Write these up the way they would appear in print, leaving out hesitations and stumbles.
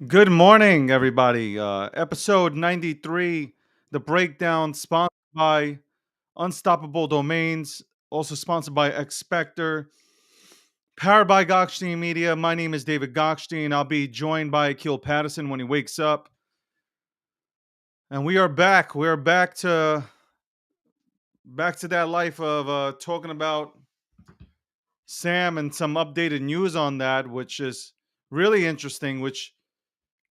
Good morning, everybody. Episode 93, The Breakdown, sponsored by Unstoppable Domains, also sponsored by Expector, powered by Gokhshtein Media. My name is David Gokhshtein. I'll be joined by Akil Patterson when he wakes up. And we are back. We are back to that life of talking about Sam and some updated news on that, which is really interesting, which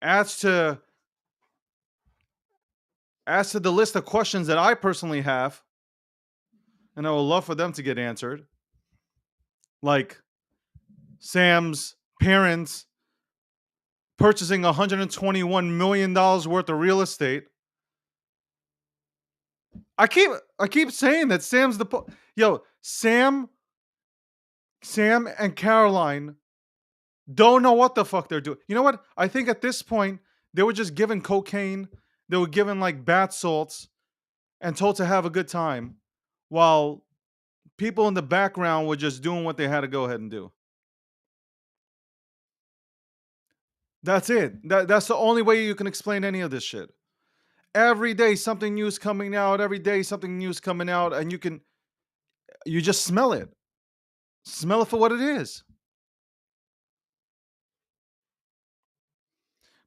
adds to adds to the list of questions that I personally have, and I would love for them to get answered. Like Sam's parents purchasing $121 million worth of real estate. I keep saying that Sam's yo, Sam and Caroline don't know what the fuck they're doing. You know what? I think at this point they were just given cocaine, they were given like bath salts and told to have a good time while people in the background were just doing what they had to go ahead and do. That's it. That's the only way you can explain any of this shit. Every day something new's coming out. Every day something new's coming out, and you just smell it. Smell it for what it is.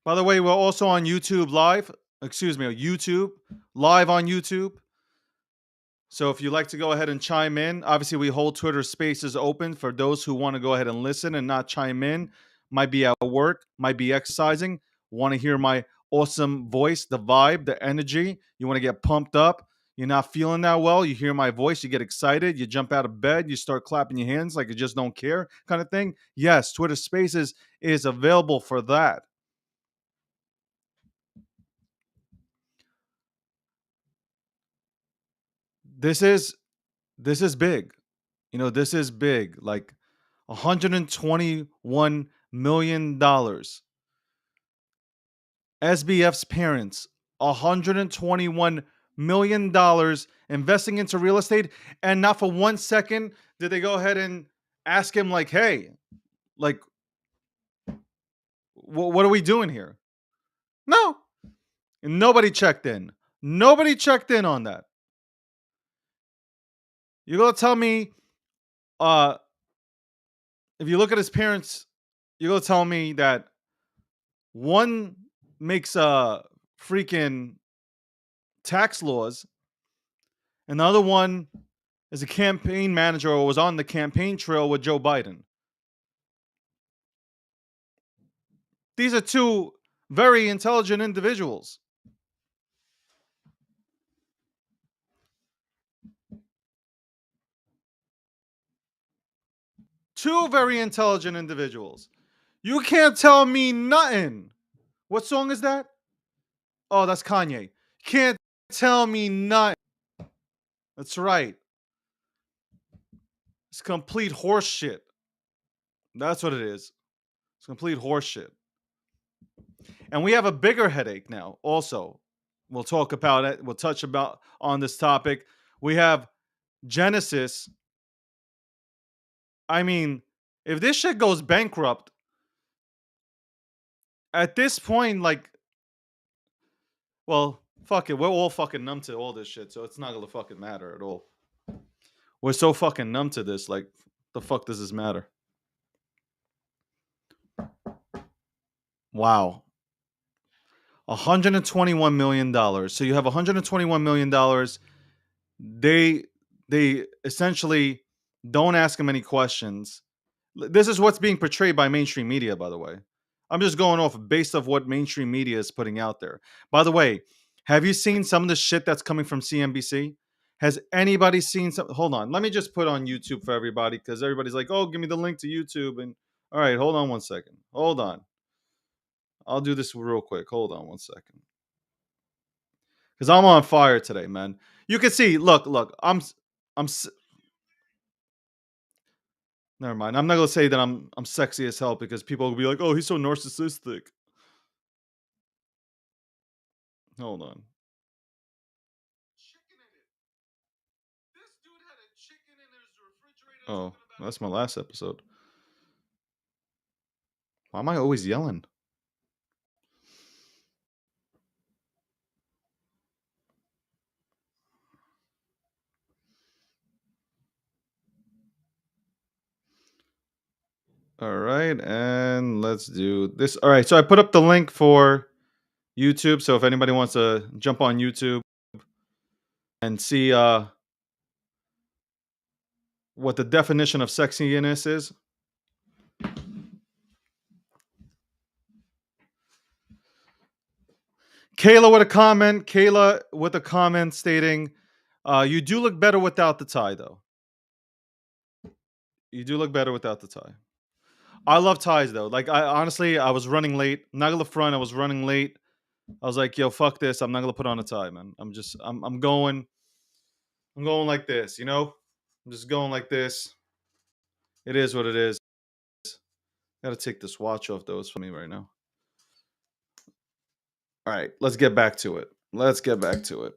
By the way, we're also on YouTube live. Excuse me, YouTube live on YouTube. So if you'd like to go ahead and chime in, obviously we hold Twitter Spaces open for those who want to go ahead and listen and not chime in. Might be at work, might be exercising, want to hear my awesome voice, the vibe, the energy. You want to get pumped up. You're not feeling that well. You hear my voice, you get excited, you jump out of bed, you start clapping your hands like you just don't care, kind of thing. Yes, Twitter Spaces is available for that. This is this is big. This is big. Like $121 million dollars. SBF's parents, $121 million dollars investing into real estate. And not for 1 second did they go ahead and ask him, like, hey, like, what are we doing here? No, nobody checked in. Nobody checked in on that. You're going to tell me, uh, if you look at his parents, you're going to tell me that one makes freaking tax laws, and the other one is a campaign manager or was on the campaign trail with Joe Biden. These are two very intelligent individuals. Two very intelligent individuals. You can't tell me nothing. What song is that? Oh, that's Kanye. Can't tell me nothing. That's right. It's complete horse shit. That's what it is. It's complete horse shit. And we have a bigger headache now. Also, we'll talk about it. We'll touch about on this topic. We have Genesis. I mean, if this shit goes bankrupt, at this point, like, well, fuck it. We're all fucking numb to all this shit, so it's not gonna fucking matter at all. We're so fucking numb to this. Like, the fuck does this matter? Wow. $121 million. So you have $121 million. They essentially don't ask him any questions. This is what's being portrayed by mainstream media, by the way. I'm just going off based of what mainstream media is putting out there. By the way, have you seen some of the shit that's coming from CNBC? Has anybody seen some? Hold on, let me just put on YouTube for everybody, because everybody's like, "Oh, give me the link to YouTube." And all right, hold on 1 second. Hold on, I'll do this real quick. Hold on 1 second, because I'm on fire today, man. You can see. Look. I'm. Never mind. I'm not gonna say that I'm sexy as hell, because people will be like, "Oh, he's so narcissistic." Hold on. Oh, that's my last episode. Why am I always yelling? All right, and let's do this. All right, so I put up the link for YouTube. So if anybody wants to jump on YouTube and see what the definition of sexiness is. Kayla with a comment. Kayla with a comment stating, "You do look better without the tie, though. You do look better without the tie." I love ties, though. Like I honestly, I was running late. Not gonna front. I was running late. I was like, "Yo, fuck this. I'm not gonna put on a tie, man. I'm going. I'm going like this. You know, I'm just going like this. It is what it is. Gotta take this watch off, though. It's for me right now. All right, let's get back to it. Let's get back to it.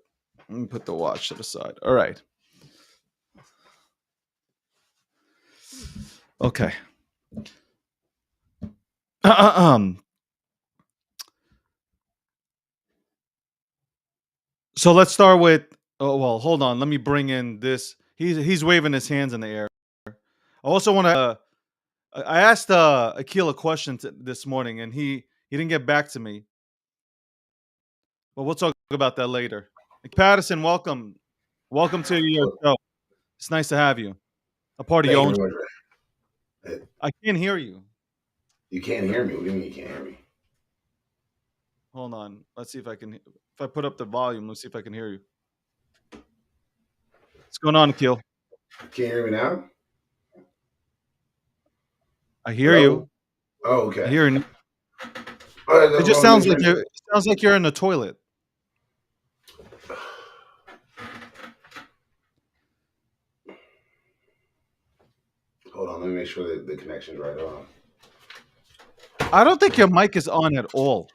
Let me put the watch to the side. All right. Okay. So let's start with. Oh well, hold on. Let me bring in this. He's waving his hands in the air. I also want to. I asked Akil a question this morning, and he didn't get back to me. But we'll talk about that later. Patterson, welcome to your show. It's nice to have you. A part of Thank your you own. very much. I can't hear you. You can't hear me. What do you mean you can't hear me? Hold on. Let's see if I can. If I put up the volume, let's see if I can hear you. What's going on, Akil? Can't hear me now? I hear Hello? you. Oh, I okay. hear you. All right, It that's just what I sounds make like sure. you're. It sounds like you're in the toilet. Hold on, let me make sure that the connection's right on. I don't think your mic is on at all.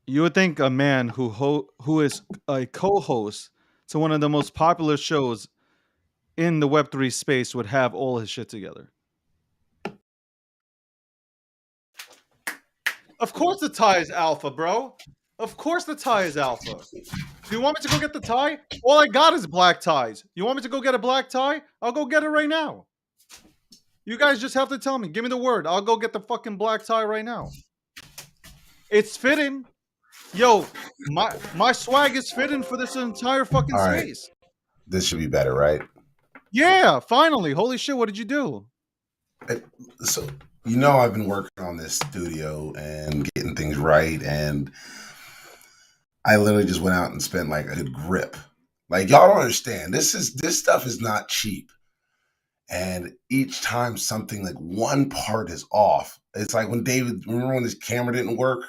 You would think a man who is a co-host to one of the most popular shows in the Web3 space would have all his shit together. Of course the tie is alpha, bro. Of course the tie is alpha. Do you want me to go get the tie? All I got is black ties. You want me to go get a black tie? I'll go get it right now. You guys just have to tell me. Give me the word. I'll go get the fucking black tie right now. It's fitting. Yo, my swag is fitting for this entire fucking All right, space. this should be better, right? Yeah, finally. Holy shit, what did you do? So, I've been working on this studio and getting things right, and I literally just went out and spent like a good grip. Like y'all don't understand. This stuff is not cheap. And each time something like one part is off, it's like when remember when this camera didn't work?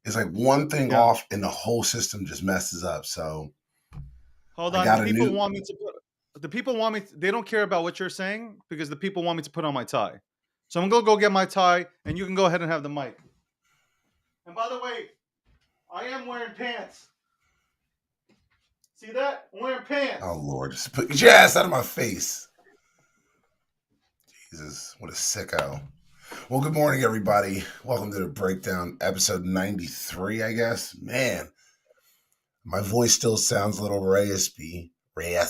It's like one thing Yeah. off and the whole system just messes up. So Hold I on. got a new. The people want me they don't care about what you're saying because the people want me to put on my tie. So I'm gonna go get my tie and you can go ahead and have the mic. And by the way, I am wearing pants. See that? I'm wearing pants. Oh Lord, just put your ass out of my face. Jesus, what a sicko. Well, good morning, everybody. Welcome to the breakdown, episode 93, I guess. Man, my voice still sounds a little raspy. Well,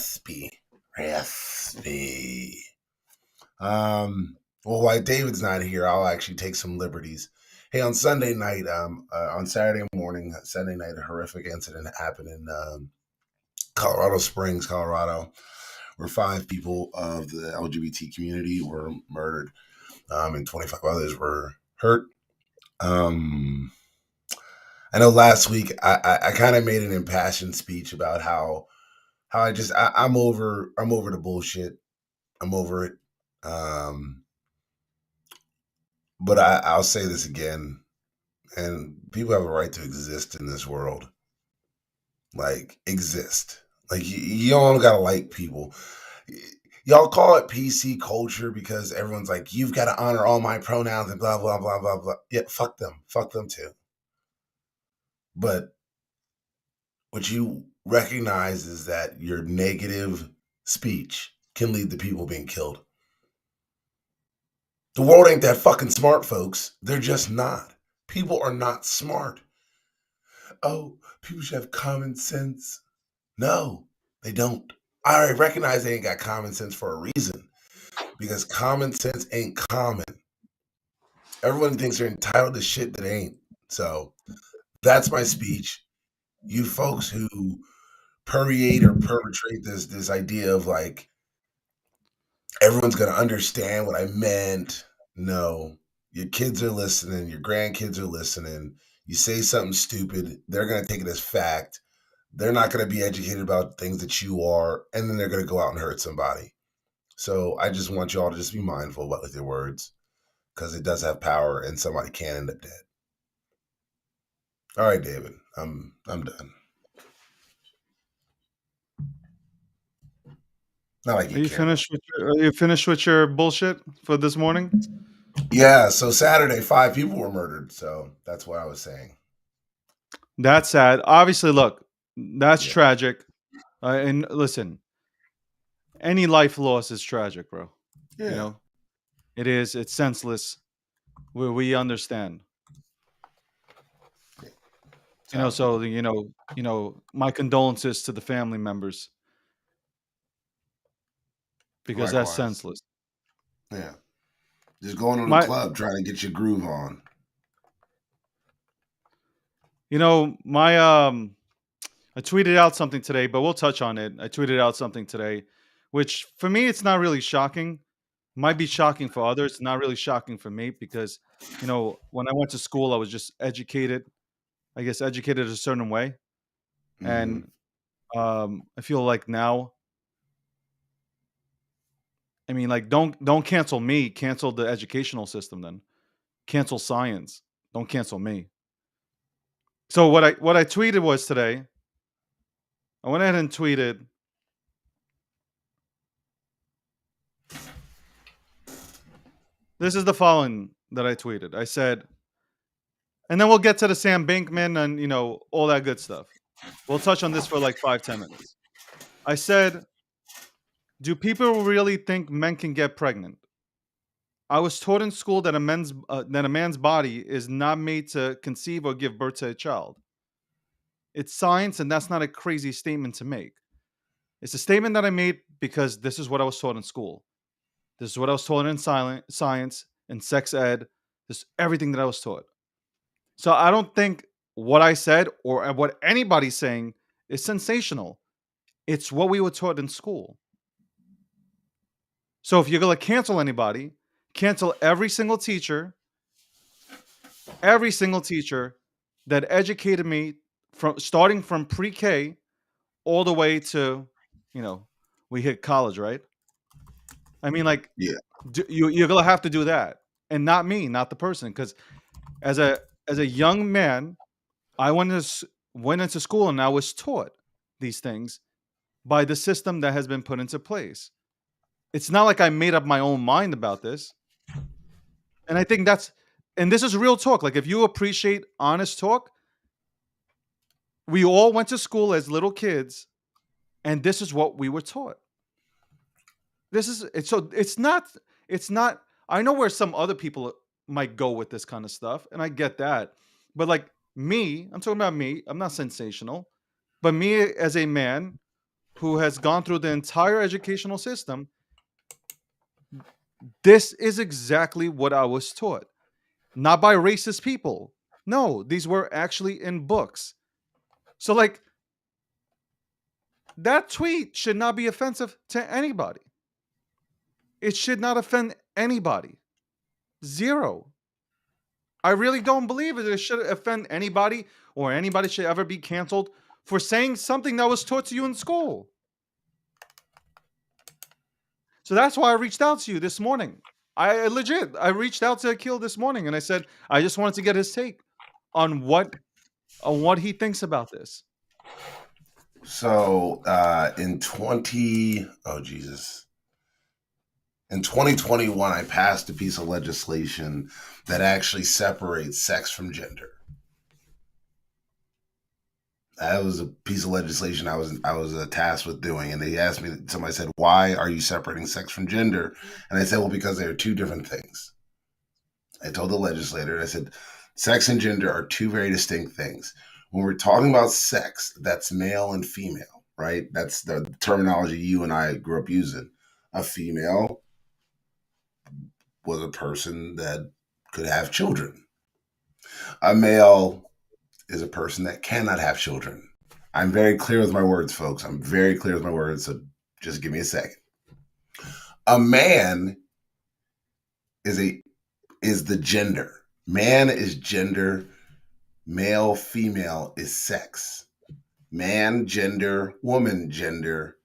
while David's not here, I'll actually take some liberties. Hey, on Sunday night, on Saturday morning, Sunday night, a horrific incident happened in Colorado Springs, Colorado, where 5 people of the LGBT community were murdered, and 25 others were hurt. I know last week I kind of made an impassioned speech about how I'm over the bullshit. I'm over it. But I'll say this again, and people have a right to exist in this world. Like exist. Like you don't gotta like people. Y'all call it PC culture because everyone's like, you've got to honor all my pronouns and blah blah blah blah blah. Yeah, fuck them too. But what you recognize is that your negative speech can lead to people being killed. The world ain't that fucking smart, folks. They're just not. People are not smart. Oh, people should have common sense. No, they don't. I recognize they ain't got common sense for a reason because common sense ain't common. Everyone thinks they're entitled to shit that ain't. So that's my speech. You folks who permeate or perpetrate this idea of like everyone's gonna understand what I meant. No, your kids are listening, your grandkids are listening. You say something stupid, they're gonna take it as fact. They're not gonna be educated about things that you are, and then they're gonna go out and hurt somebody. So I just want you all to just be mindful about with your words because it does have power, and somebody can end up dead. All right, David, I'm done. Not like Are you you care about. finished with are you finished with your bullshit for this morning? Yeah, so Saturday, 5 people were murdered. So that's what I was saying. That's sad. Obviously, look, that's Yeah, tragic. And listen, any life loss is tragic, bro. You yeah. know, it is. It's senseless. We understand. That's how I So feel. my condolences to the family members because that's Likewise. senseless. Yeah. Just going to the My, club trying to get your groove on. my I tweeted out something today, but we'll touch on it. I tweeted out something today, which for me it's not really shocking. Might be shocking for others, not really shocking for me because when I went to school, I was just educated. I guess educated a certain way, Hmm. and I feel like now, I mean, like don't cancel me, cancel the educational system. Then cancel science. Don't cancel me. So what I tweeted was today. I went ahead and tweeted. This is the following that I tweeted. I said, and then we'll get to the Sam Bankman and all that good stuff. We'll touch on this for like 5-10 minutes. I said, do people really think men can get pregnant? I was taught in school that a man's body is not made to conceive or give birth to a child. It's science, and that's not a crazy statement to make. It's a statement that I made because this is what I was taught in school. This is what I was taught in science and sex ed. This is everything that I was taught. So I don't think what I said or what anybody's saying is sensational. It's what we were taught in school. So if you're gonna cancel anybody, cancel every single teacher that educated me from starting from pre-K all the way to, you know, we hit college, right? I mean, like, Yeah. you're gonna have to do that, and not me, not the person, because as a young man, I went into school and I was taught these things by the system that has been put into place. It's not like I made up my own mind about this. And I think and this is real talk. Like, if you appreciate honest talk, we all went to school as little kids, and this is what we were taught. It's not. I know where some other people might go with this kind of stuff, and I get that. But like me, I'm talking about me. I'm not sensational, but me as a man who has gone through the entire educational system, this is exactly what I was taught. Not by racist people. No, these were actually in books. So like that tweet should not be offensive to anybody. It should not offend anybody. Zero. I really don't believe it should offend anybody or anybody should ever be canceled for saying something that was taught to you in school. So that's why I reached out to you this morning. I reached out to Akil this morning and I said I just wanted to get his take on what he thinks about this. So in 20, oh Jesus, in 2021, I passed a piece of legislation that actually separates sex from gender. That was a piece of legislation I was tasked with doing, and they asked me. Somebody said, "Why are you separating sex from gender?" And I said, "Well, because they are two different things." I told the legislator, I said, "Sex and gender are two very distinct things. When we're talking about sex, that's male and female. right? That's the terminology you and I grew up using. A female was a person that could have children. A male is a person that cannot have children. I'm very clear with my words, folks. I'm very clear with my words. So just give me a second. A man is a is the gender. Man is gender. Male, female is sex. Man, gender, woman, gender,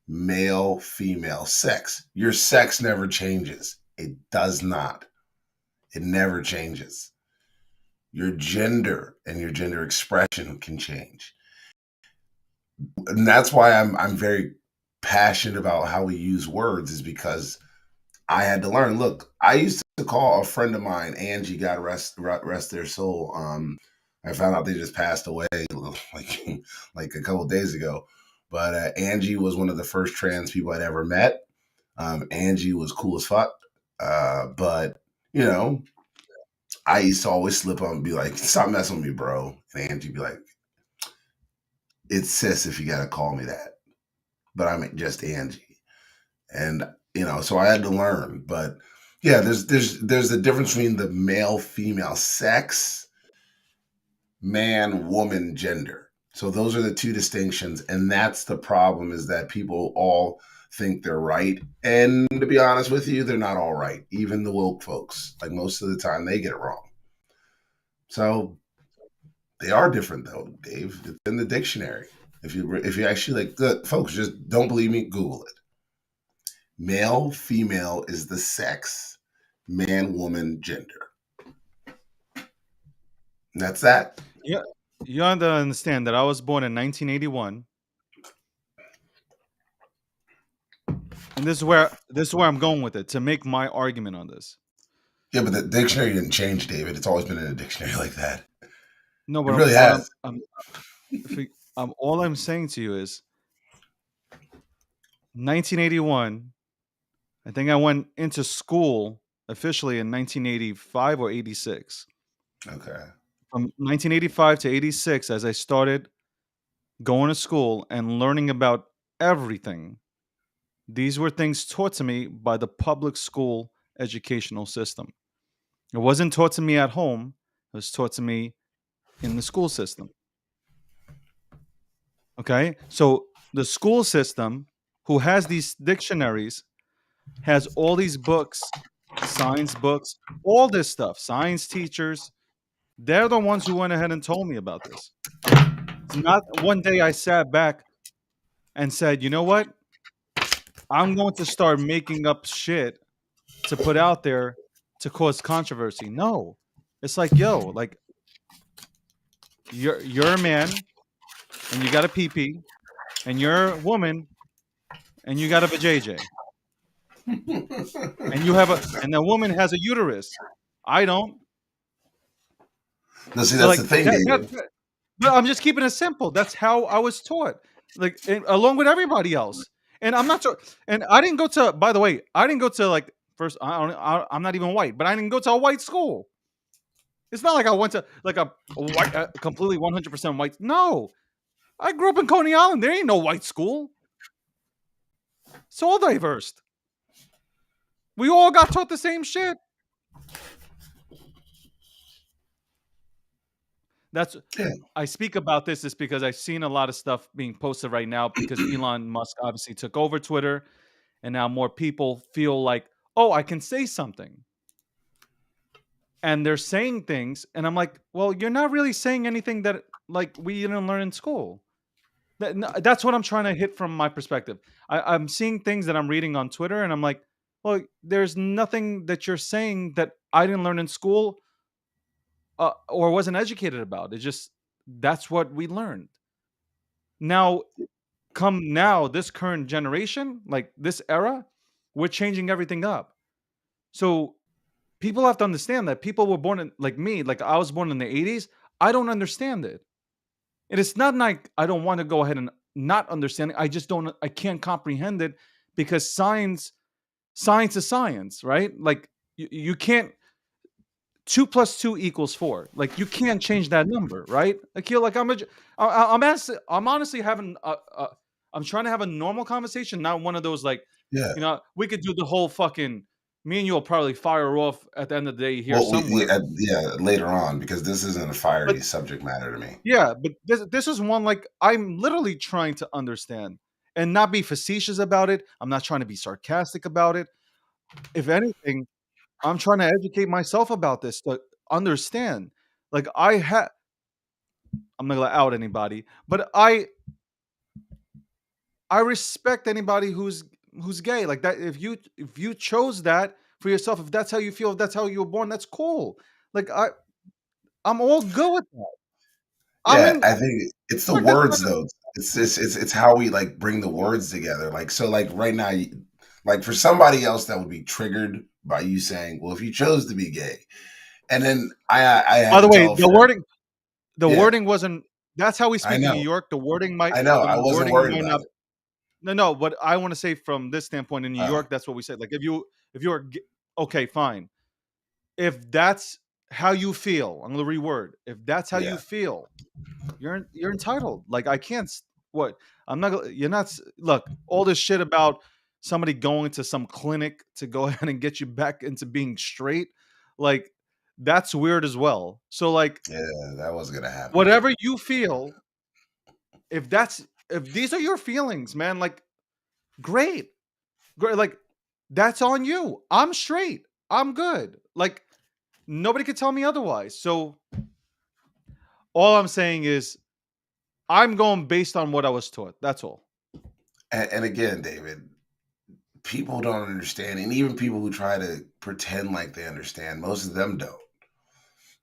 male, female, sex. Your sex never changes. It does not. It never changes. Your gender and your gender expression can change. And that's why I'm very passionate about how we use words, is because I had to learn. Look, I used to call a friend of mine, Angie, God rest their soul. I found out they just passed away like like a couple of days ago. But Angie was one of the first trans people I'd ever met. Angie was cool as fuck. But you know, I used to always slip up and be like, "Stop messing with me, bro." And Angie be like, "It's sis if you gotta call me that." But I'm just Angie, and so I had to learn. But yeah, there's a difference between the male female sex, man woman gender. So those are the two distinctions, and that's the problem, is that people all think they're right, and to be honest with you, they're not all right. Even the woke folks, like, most of the time, they get it wrong. So they are different, though, Dave. It's in the dictionary. If you actually, like, good folks, just don't believe me, Google it. Male, female is the sex. Man, woman, gender. And that's that. Yeah, you have to understand that I was born in 1981, and this is where I'm going with it to make my argument on this. Yeah, but the dictionary didn't change, David. It's always been in a dictionary like that. No, It but really has. all I'm saying to you is 1981. I think I went into school officially in 1985 or 86. Okay. From 1985 to 86, as I started going to school and learning about everything, these were things taught to me by the public school educational system. It wasn't taught to me at home, it was taught to me in the school system. Okay? So the school system, who has these dictionaries, has all these books, science books, all this stuff, science teachers. They're the ones who went ahead and told me about this. It's not one day I sat back and said, you know what? I'm going to start making up shit to put out there to cause controversy. No. It's like, yo, like, you're a man and you got a PP, and you're a woman and you got a vajayjay. And the woman has a uterus. I don't. No, see, So that's like the thing, David. but I'm just keeping it simple. That's how I was taught, like, along with everybody else. And I'm not sure. And I didn't go to. By the way, I didn't go to, like, first. I'm not even white, but I didn't go to a white school. It's not like I went to, like, a white, completely 100% white. No, I grew up in Coney Island. There ain't no white school. It's all diverse. We all got taught the same shit. That's Yeah. I speak about this is because I've seen a lot of stuff being posted right now because Elon Musk obviously took over Twitter, and now more people feel like, oh, I can say something. And they're saying things, and I'm like, well, you're not really saying anything that, like, we didn't learn in school. That's what I'm trying to hit from my perspective. I'm seeing things that I'm reading on Twitter, and I'm like, well, there's nothing that you're saying that I didn't learn in school, or wasn't educated about. It's just that's what we learned. Now, this current generation, like this era, we're changing everything up. So people have to understand that people were born in, like me, like I was born in the 80s. I don't understand it. And it's not like I don't want to go ahead and not understand it. I can't comprehend it because science is science, right? Like, you can't, 2 + 2 = 4. Like, you can't chanch that number, right? Like, you're like, I'm honestly having I'm trying to have a normal conversation, not one of those like, Yeah. we could do the whole fucking. Me and you will probably fire off at the end of the day here Well, somewhere. yeah, later on, because this isn't a But fiery subject matter to me. yeah, but this is one like I'm literally trying to understand and not be facetious about it. I'm not trying to be sarcastic about it. If anything, I'm trying to educate myself about this to understand. Like I'm not gonna out anybody, but I respect anybody who's gay. Like that, if you chose that for yourself, if that's how you feel, if that's how you were born, that's cool. Like I'm all good with that. I'm Yeah, in I think it's the like that's not words though. It's how we like bring the words together. Like so, like right now, like for somebody else that would be triggered by you saying, "Well, if you chose to be gay," and then I by had the to way, tell a friend, the yeah, wording wasn't that's how we I speak in New know, York. I know, I The wasn't wording worried might about not it. no, what I want to say from this standpoint in New Uh, York, that's what we said. Like if you're okay, fine. If that's how you feel, I'm gonna reword. If that's how you yeah, feel, you're entitled. Like I can't what I'm not you're not look, all this shit about somebody going to some clinic to go ahead and get you back into being straight, like that's weird as well. So like yeah, that wasn't gonna happen. whatever you feel, if these are your feelings, man, like great. Great, like that's on you. I'm straight. I'm good. Like nobody could tell me otherwise. So all I'm saying is I'm going based on what I was taught. That's all. And again, David, people don't understand, and even people who try to pretend like they understand, most of them don't.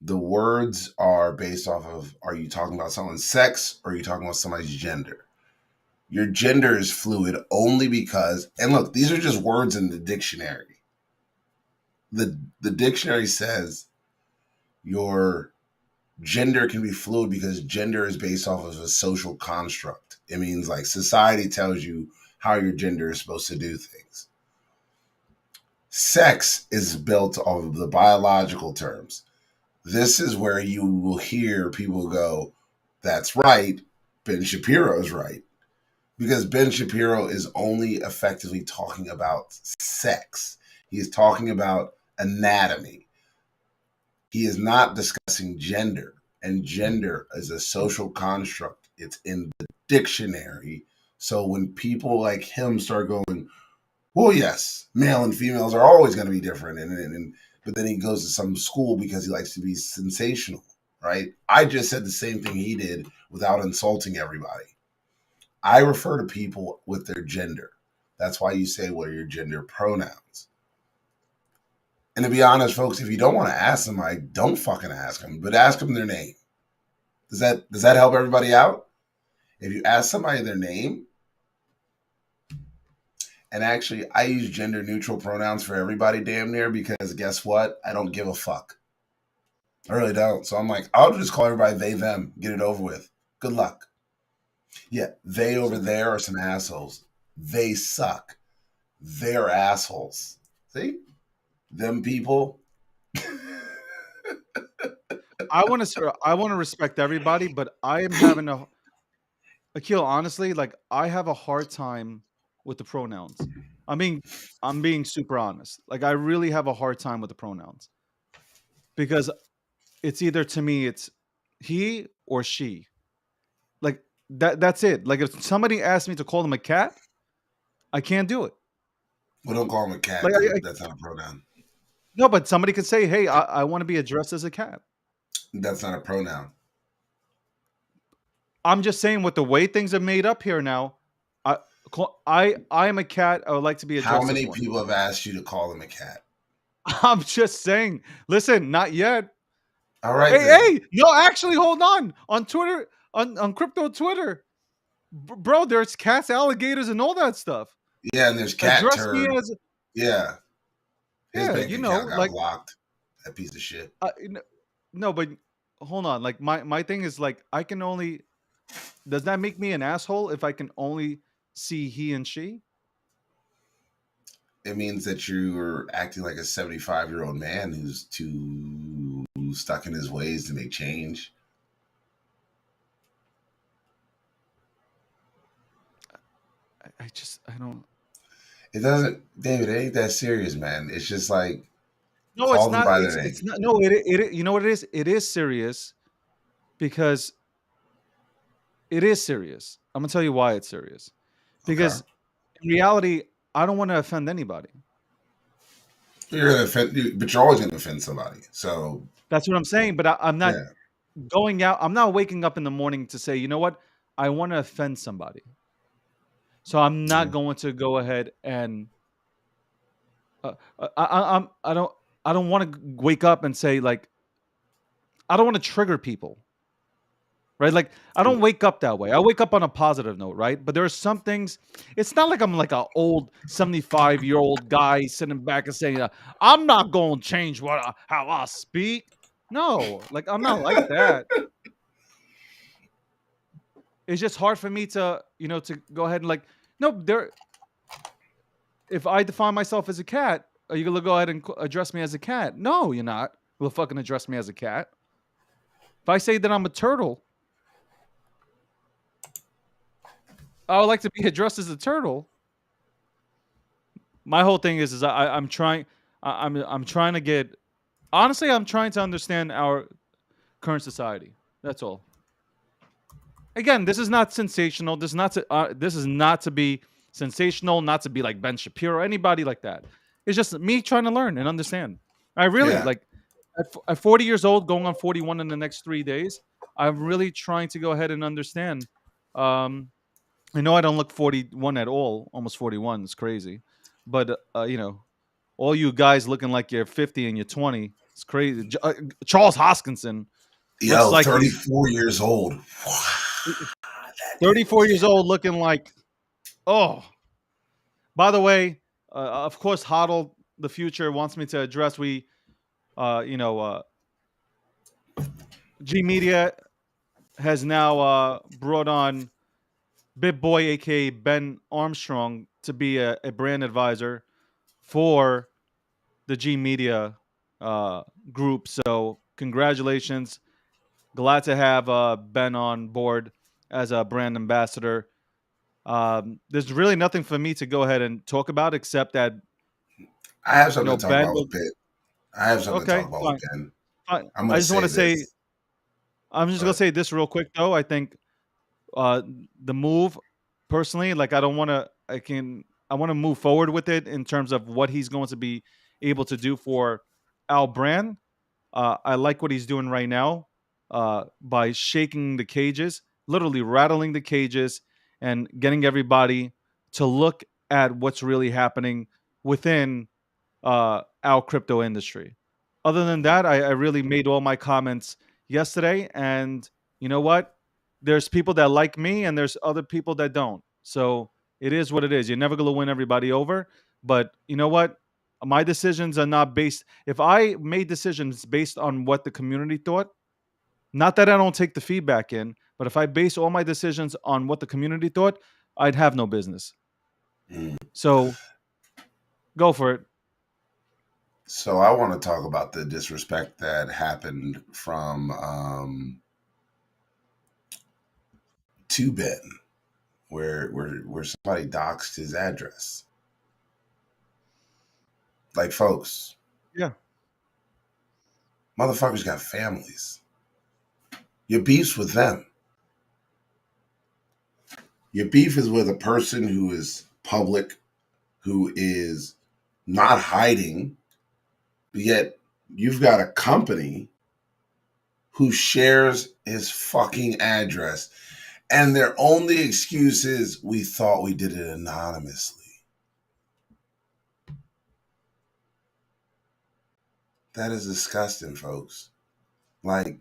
The words are based off of, are you talking about someone's sex or are you talking about somebody's gender? Your gender is fluid only because, and look, these are just words in the dictionary. The dictionary says your gender can be fluid because gender is based off of a social construct. It means like society tells you how your gender is supposed to do things. Sex is built off of the biological terms. This is where you will hear people go, that's right, Ben Shapiro's right. Because Ben Shapiro is only effectively talking about sex. He is talking about anatomy. He is not discussing gender. And gender is a social construct, it's in the dictionary. So when people like him start going, well, yes, male and females are always going to be different. But then he goes to some school because he likes to be sensational, right? I just said the same thing he did without insulting everybody. I refer to people with their gender. That's why you say what are your gender pronouns. And to be honest, folks, if you don't want to ask somebody, don't fucking ask them, but ask them their name. Does that help everybody out? If you ask somebody their name, and actually I use gender neutral pronouns for everybody damn near because guess what? I don't give a fuck. I really don't. So I'm like, I'll just call everybody they, them, get it over with. Good luck. Yeah, they over there are some assholes. They suck. They're assholes. See? Them people. I want to respect everybody, but I am having a Akil, honestly, like I have a hard time with the pronouns. I mean, I'm being super honest. Like I really have a hard time with the pronouns because it's either to me it's he or she. Like that's it. Like if somebody asks me to call them a cat, I can't do it. Well, don't call them a cat Like because that's not a pronoun. no, but somebody could say, "Hey, I want to be addressed as a cat." That's not a pronoun. I'm just saying, with the way things are made up here now, I I am a cat. I would like to be How addressed as many one. people have asked you to call them a cat? I'm just saying. Listen, not yet. All right Hey, then. hey, no, actually, hold on. On Twitter, on crypto Twitter, bro, there's cats, alligators, and all that stuff. Yeah, and there's cat Address me turd. as Yeah, his yeah, bank you know, account got like blocked. That piece of shit. no, but hold on. Like my thing is like I can only does that make me an asshole if I can only see he and she? It means that you're acting like a 75-year-old man who's too stuck in his ways to make change. I don't. It doesn't, David. It ain't that serious, man. It's just like No, it's call them not. by their It's name. not. No, you know what it is? It is serious because it is serious. I'm gonna tell you why it's serious. Okay, Because in reality, I don't want to offend anybody. you're gonna offend, but you're always gonna offend somebody. So That's what I'm saying. But I'm not yeah, going out. I'm not waking up in the morning to say, you know what? I want to offend somebody. So I'm not going to go ahead and I don't want to wake up and say like I don't want to trigger people, right? Like I don't wake up that way. I wake up on a positive note, right? But there are some things. It's not like I'm like an old 75-year-old guy sitting back and saying, "I'm not going to change how I speak." No, like I'm not like that. It's just hard for me to, to go ahead and like, no, there. If I define myself as a cat, are you gonna go ahead and address me as a cat? No, you're not. Will fucking address me as a cat. If I say that I'm a turtle, I would like to be addressed as a turtle. My whole thing is I'm trying. I'm trying to get. Honestly, I'm trying to understand our current society. That's all. Again, this is not sensational. This is not to be sensational. Not to be like Ben Shapiro or anybody like that. It's just me trying to learn and understand. I really yeah. like at 40 years old, going on 41 in the next 3 days. I'm really trying to go ahead and understand. Um, I know I don't look 41 at all. Almost 41. It's crazy, but all you guys looking like you're 50 and you're 20. It's crazy. Charles Hoskinson looks Yo, like he's 34 years old. Wow, that nigga 34 was years old, looking like, oh. By the way, of course, Hoddle the future wants me to address. We, uh, you know, uh, G Media has now brought on Big Boy, aka Ben Armstrong, to be a brand advisor for the G Media uh, group. So, congratulations. Glad to have Ben on board as a brand ambassador. There's really nothing for me to go ahead and talk about except that, I have something to talk Ben about was with Pitt. I have something to talk okay. about with Fine. Ben. Fine. I'm I gonna just want say to say, this, I'm just gonna but say this real quick though. I think uh, the move, personally, like I don't want to. I want to move forward with it in terms of what he's going to be able to do for our brand. I like what he's doing right now by shaking the cages, literally rattling the cages, and getting everybody to look at what's really happening within our crypto industry. Other than that, I really made all my comments yesterday, and you know what? There's people that like me, and there's other people that don't. So it is what it is. You're never going to win everybody over. But you know what? My decisions are not based. If I made decisions based on what the community thought, not that I don't take the feedback in, but if I base all my decisions on what the community thought, I'd have no business. mm. So go for it. So I want to talk about the disrespect that happened from to Ben, where somebody doxed his address. Like, folks, Yeah. motherfuckers got families. Your beef's with them. Your beef is with a person who is public, who is not hiding, but yet you've got a company who shares his fucking address. And their only excuse is we thought we did it anonymously. That is disgusting, folks. Like,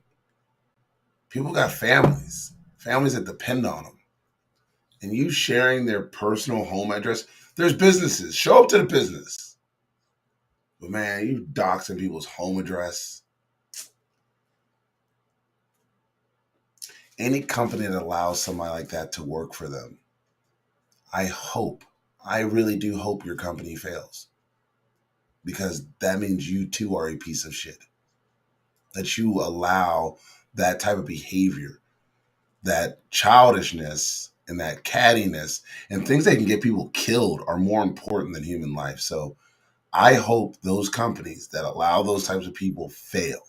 people got families, families that depend on them. And you sharing their personal home address, there's businesses. Show up to the business. But man, you doxing people's home address. Any company that allows somebody like that to work for them, I hope, I really do hope your company fails. Because that means you too are a piece of shit. That you allow that type of behavior, that childishness, and that cattiness and things that can get people killed are more important than human life. So I hope those companies that allow those types of people fail,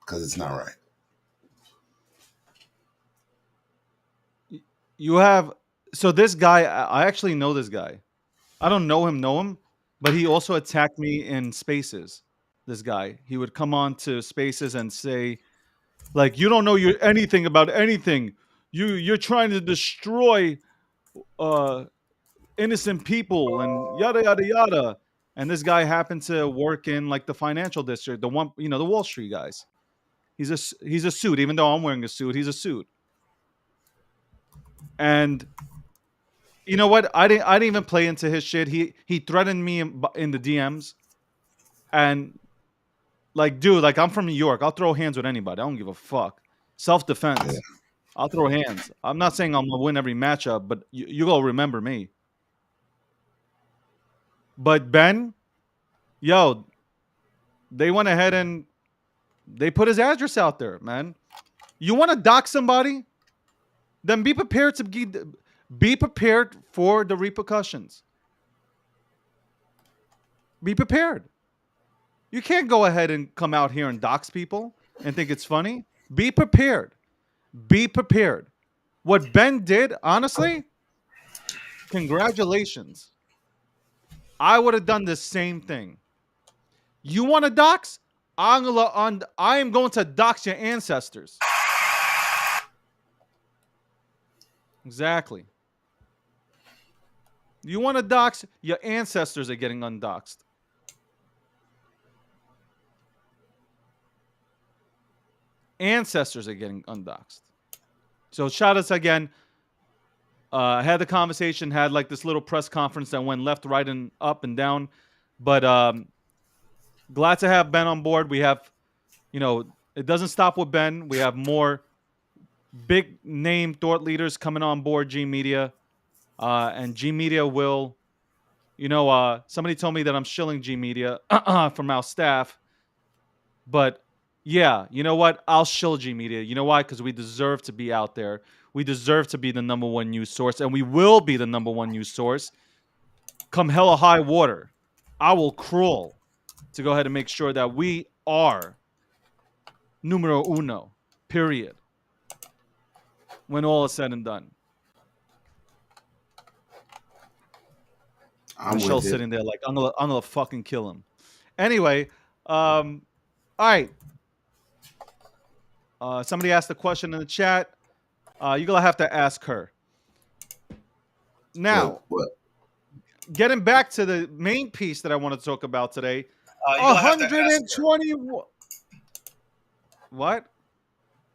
because it's not right. You have so this guy. I actually know this guy. I don't know him, but he also attacked me in spaces. This guy, he would come on to spaces and say, like, you don't know anything about anything. You're trying to destroy uh innocent people and yada yada yada. And this guy happened to work in like the financial district, the one, the Wall Street guys. He's a suit, even though I'm wearing a suit. He's a suit. And you know what? I didn't even play into his shit. He threatened me in the DMs, and like, dude, like I'm from New York. I'll throw hands with anybody. I don't give a fuck. Self Yeah. defense. I'll throw hands. I'm not saying I'm gonna win every matchup, but you gonna remember me. But Ben, yo, they went ahead and they put his address out there, man. You want to dox somebody? Then be prepared to be prepared for the repercussions. Be prepared. You can't go ahead and come out here and dox people and think it's funny. Be prepared. Be prepared. What Ben did, honestly, congratulations. I would have done the same thing. You want to dox? I am going to dox your ancestors. Exactly. You want to dox? Your ancestors are getting undoxed. Ancestors are getting undoxed. So shout outs again. Had the conversation, had like this little press conference that went left, right, and up and down. But glad to have Ben on board. We have, it doesn't stop with Ben. We have more big name thought leaders coming on board G Media. And G Media will, somebody told me that I'm shilling G Media from our staff. But yeah, you know what? I'll shill G Media. You know why? Because we deserve to be out there. We deserve to be the number one news source, and we will be the number one news source. Come hell or high water, I will crawl to go ahead and make sure that we are numero uno, period, when all is said and done. Michelle's sitting there like, I'm gonna fucking kill him. Anyway, all right. Somebody asked a question in the chat. You're gonna have to ask her. Now, getting back to the main piece that I want to talk about today. 120. What?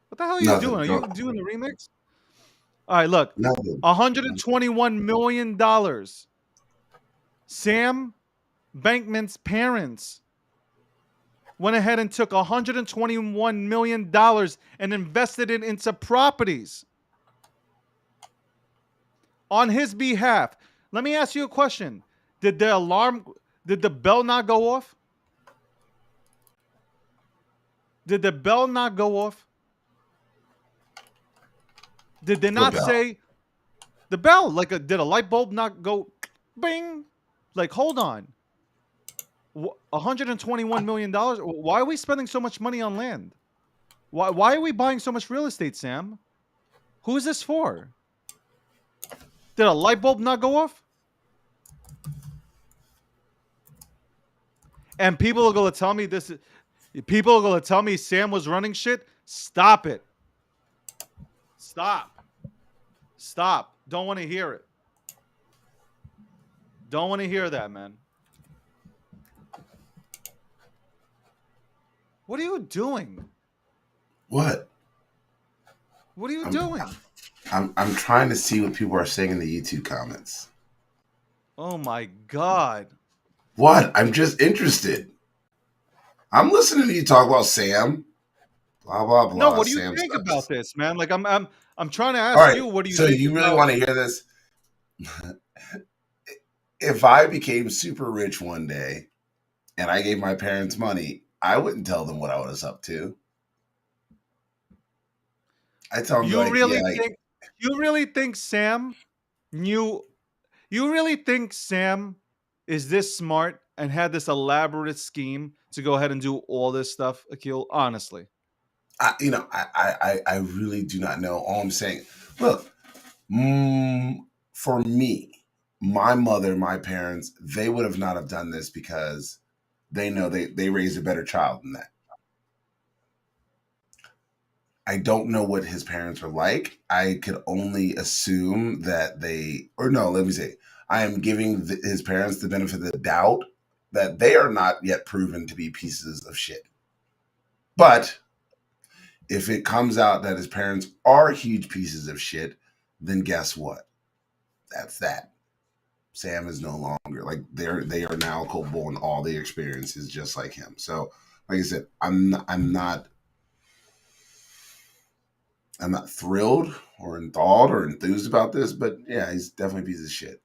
What the hell are you doing? Are you doing the remix? All right, look. $121 million. Sam Bankman's parents went ahead and took $121 million and invested it into properties on his behalf. Let me ask you a question. Did the bell not go off? Did the bell not go off? Did they not say the bell? Like, did a light bulb not go bing? Like, hold on. $121 million? Why are we spending so much money on land? Why are we buying so much real estate, Sam? Who is this for? Did a light bulb not go off? And people are going to tell me people are going to tell me Sam was running shit? Stop it. Stop. Don't want to hear it. Don't want to hear that, man. What are you doing? What? What are you doing? I'm trying to see what people are saying in the YouTube comments. Oh my God. What? I'm just interested. I'm listening to you talk about Sam. Blah blah blah. No, what do you think about this, man? Like, I'm trying to ask you. What do you think? So you really want to hear this? If I became super rich one day and I gave my parents money, I wouldn't tell them what I was up to. I tell him You like, yeah, really like, think you really think Sam knew you really think Sam is this smart and had this elaborate scheme to go ahead and do all this stuff, Akil? Honestly. I really do not know. All I'm saying, look, mm, for me, my mother, my parents, they would have not have done this because they know they raised a better child than that. I don't know what his parents are like. I could only assume that or no, let me say, I am giving his parents the benefit of the doubt that they are not yet proven to be pieces of shit. But if it comes out that his parents are huge pieces of shit, then guess what? That's that. Sam is no longer like they are now culpable in all the experiences just like him. So, like I said, I'm not thrilled or enthralled or enthused about this, but yeah, he's definitely a piece of shit.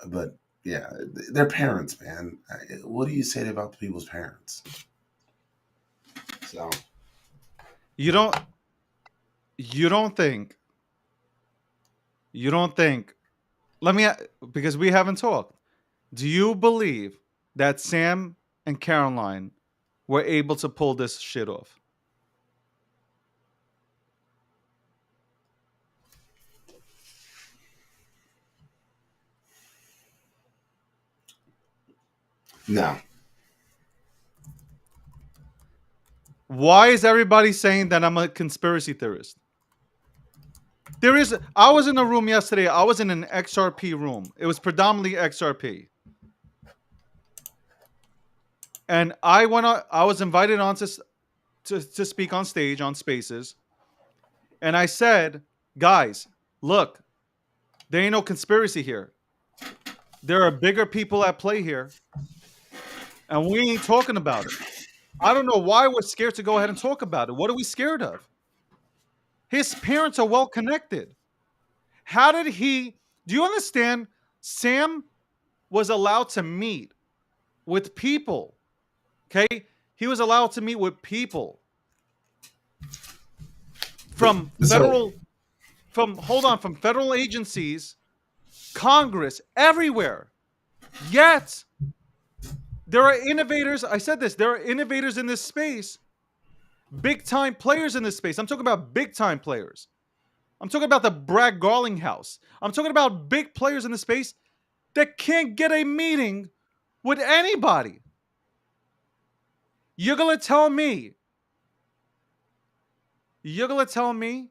But yeah, they're parents, man. What do you say about people's parents? So You don't you don't think you don't think let me because we haven't talked. Do you believe that Sam and Caroline were able to pull this shit off? no, Why is everybody saying that I'm a conspiracy theorist? I was in a room yesterday. I was in an XRP room. It was predominantly XRP. And I was invited on to speak on stage on Spaces. And I said, "Guys, look, there ain't no conspiracy here. There are bigger people at play here, and we ain't talking about it. I don't know why we're scared to go ahead and talk about it. What are we scared of? His parents are well connected. How did he Do you understand? Sam was allowed to meet with people. Okay? He was allowed to meet with people but from so from federal agencies, Congress, everywhere. Yet there are innovators. I said this, there are innovators in this space, big time players in this space. I'm talking about big time players. I'm talking about the Brad Garlinghouse. I'm talking about big players in the space that can't get a meeting with anybody. You're gonna tell me, you're gonna tell me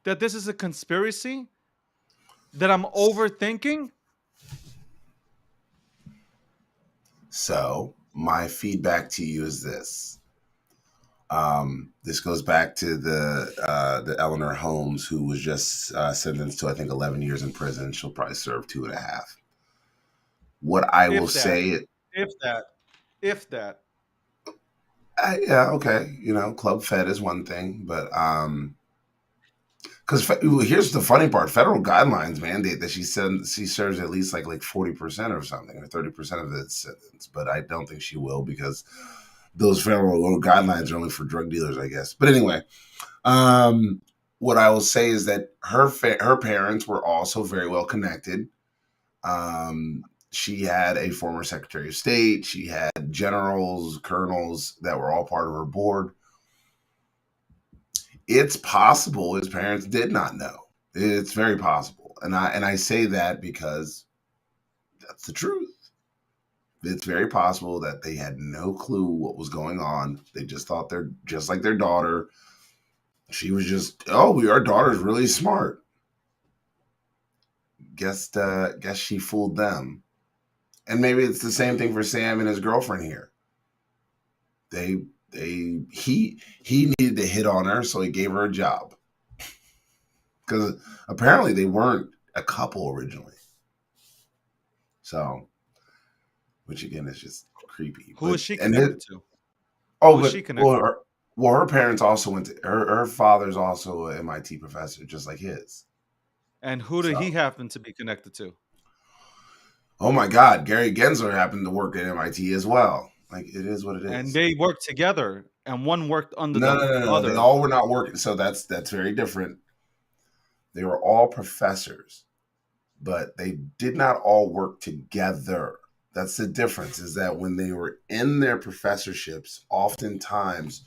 that this is a conspiracy that I'm overthinking? so my feedback to you is this. This goes back to the Eleanor Holmes, who was just sentenced to I think 11 years in prison. She'll probably serve 2.5. What I will If that, say, if that, if that. yeah, okay, Club Fed is one thing, but because here's the funny part: federal guidelines mandate that she serves at least like 40% or something, or 30% of the sentence. But I don't think she will because those federal guidelines are only for drug dealers, I guess. But anyway, um, what I will say is that her parents were also very well connected. She had a former Secretary of State. She had generals, colonels that were all part of her board. It's possible his parents did not know. It's very possible, and I say that because that's the truth. It's very possible that they had no clue what was going on. They just thought they're just like their daughter. She was just, oh, our daughter's really smart. Guess she fooled them. And maybe it's the same thing for Sam and his girlfriend here. They he needed to hit on her, so he gave her a job. Because apparently they weren't a couple originally. So, which again is just creepy. Who is she And connected to? oh, Who is she but connected to? her parents also went to her father's also an MIT professor, just like his. And who did he So, happen to be connected to? oh my God, Gary Gensler happened to work at MIT as well. Like it is what it And is. they work together. and one worked under No, the no, no, no. They other. all were not working. So that's very different. They were all professors, but they did not all work together. That's the difference, is that when they were in their professorships, oftentimes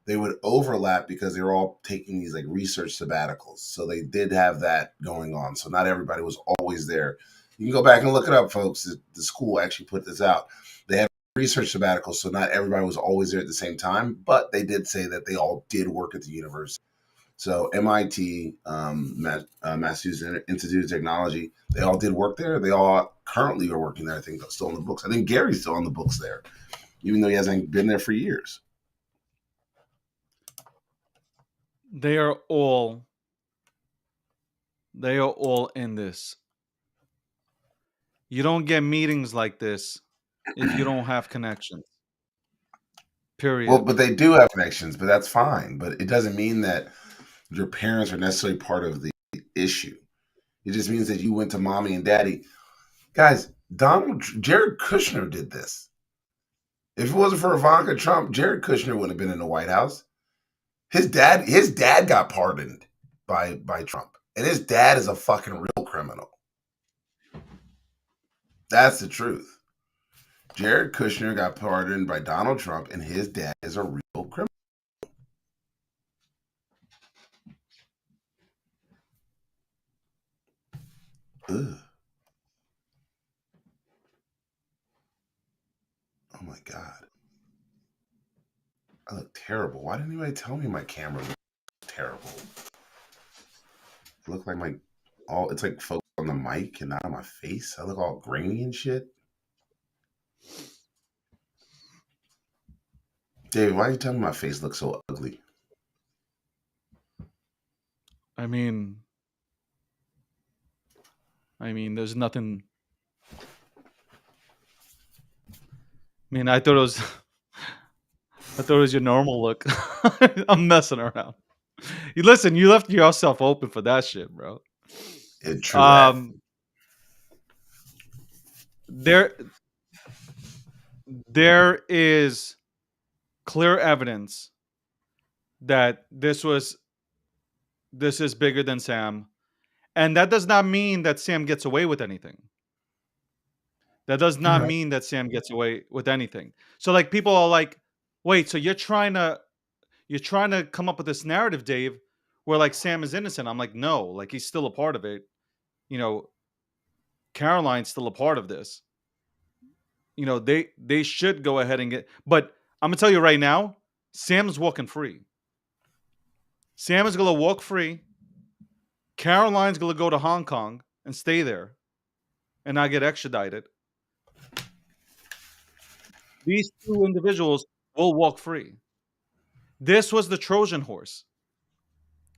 they would overlap because they were all taking these like research sabbaticals. So they did have that going on. So not everybody was always there. You can go back and look it up, folks. The school actually put this out. They have research sabbaticals, so not everybody was always there at the same time, but they did say that they all did work at the university. So MIT, Massachusetts Institute of Technology, they all did work there. They all currently are working there. I think still on the books. I think Gary's still on the books there, even though he hasn't been there for years. They are all in this. You don't get meetings like this if you don't have connections. Well, Period. but they do have connections, but that's fine. But it doesn't mean that your parents are necessarily part of the issue. It just means that you went to mommy and daddy. Guys, Jared Kushner did this. If it wasn't for Ivanka Trump, Jared Kushner wouldn't have been in the White House. His dad got pardoned by Trump, and his dad is a fucking real criminal. That's the truth. Jared Kushner got pardoned by Donald Trump, and his dad is a real criminal. Ugh. Oh my God. I look terrible. Why didn't anybody tell me my camera looked terrible? I look like it's like focused on the mic and not on my face. I look all grainy and shit. David, why are you telling me my face looks so ugly? I mean, there's nothing. I mean, I thought it was your normal look. I'm messing around. You listen. You left yourself open for that shit, bro. True that. Um, there, there is clear evidence that this is bigger than Sam, and that does not mean that Sam gets away with anything. That does not Okay. mean that Sam gets away with anything. So like people are like, wait, so you're trying to come up with this narrative, Dave, where like Sam is innocent. I'm like, no, like he's still a part of it. You know, Caroline's still a part of this. They should go ahead and get, but I'm gonna tell you right now, Sam's walking free. Sam is gonna walk free. Caroline's gonna go to Hong Kong and stay there and not get extradited. These two individuals will walk free. This was the Trojan horse.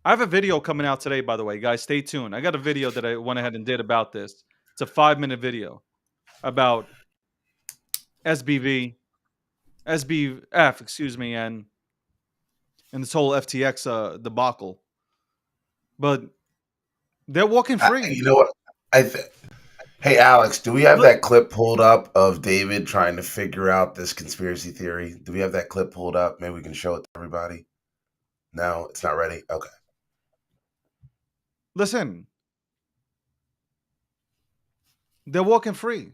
I have a video coming out today, by the way, guys. Stay tuned. I got a video that I went ahead and did about this. It's a 5-minute video about SBV, SBF, excuse me, and this whole FTX debacle. But they're walking free. You know what? Hey, Alex, do we have Look, that clip pulled up of David trying to figure out this conspiracy theory? Do we have that clip pulled up? Maybe we can show it to everybody. No, it's not ready. Okay. listen, they're walking free.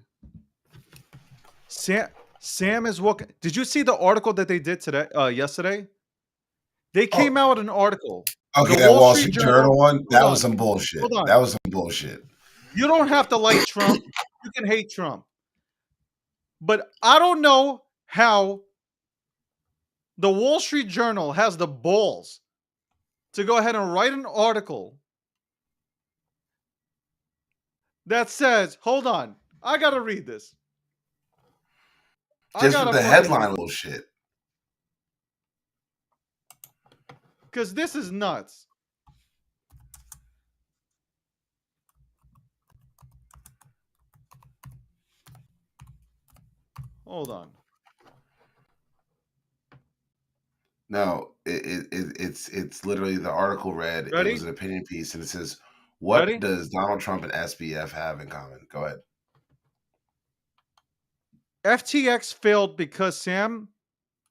Sam is walking. Did you see the article that they did today? Yesterday, they Oh, came out with an article. The okay. That Wall Wall Street Street Journal. Journal one. Hold That was on, some bullshit. hold on. That was some bullshit. You don't have to like Trump. You can hate Trump. But I don't know how the Wall Street Journal has the balls to go ahead and write an article that says, hold on, I got to read this. I Just got with to the fucking read headline this. bullshit. Because this is nuts. Hold on. No, it's literally the article read. It was Ready? an opinion piece, and it says, "What Ready? does Donald Trump and SBF have in common?" Go ahead. FTX failed because Sam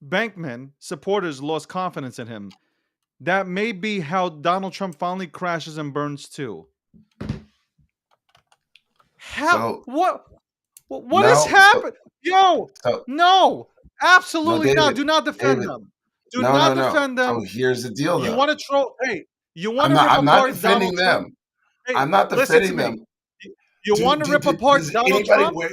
Bankman supporters lost confidence in him. That may be how Donald Trump finally crashes and burns too. How? So What has no, happened? Yo, so no, no, absolutely not. David, Do not defend David, them. Do no, not no. defend So them. here's the deal, You though. want to troll? Hey, you want to rip I'm not apart Donald defending Trump? them. Hey, I'm not listen to defending me. them. You want to rip apart Does Donald anybody Trump? wait?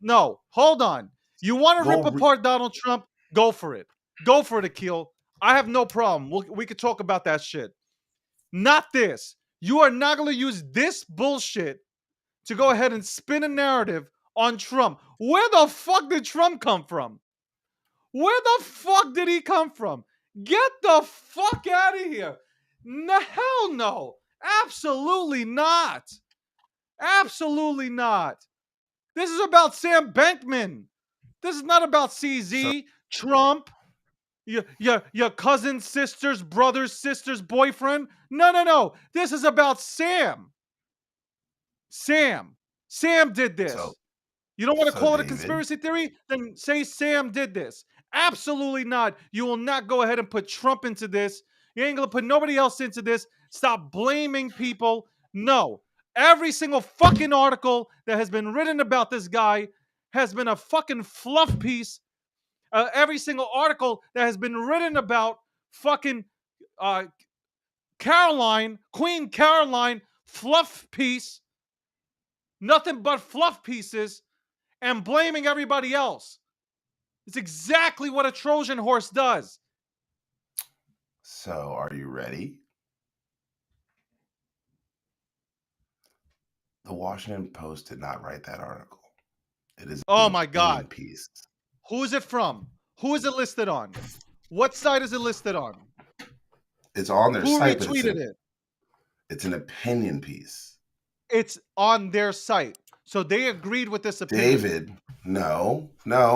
No, hold on. You want to rip Go. apart Donald Trump? Go for it. Go for it, Akil. I have no problem. We could talk about that shit. Not this. You are not going to use this bullshit to go ahead and spin a narrative on Trump. Where the fuck did Trump come from? Where the fuck did he come from? Get the fuck out of here. No, hell no. Absolutely not. Absolutely not. This is about Sam Bankman. This is not about So, CZ, Trump, your cousin's sister's brother's sister's boyfriend. No, no, no. This is about Sam. Sam. Sam did so, this. You don't want to so, call it a David. conspiracy theory? Then say Sam did this. Absolutely not. You will not go ahead and put Trump into this. You ain't going to put nobody else into this. Stop blaming people. No. Every single fucking article that has been written about this guy has been a fucking fluff piece. Every single article that has been written about fucking uh, Caroline, Queen Caroline, fluff piece. Nothing but fluff pieces and blaming everybody else. It's exactly what a Trojan horse does. So, are you ready? The Washington Post did not write that article. It is Oh an my opinion God. piece. Who is it from? Who is it listed on? What site is it listed on? It's on their Who site, but retweeted it? it's an opinion piece. It's on their site. So they agreed with this opinion. David, no,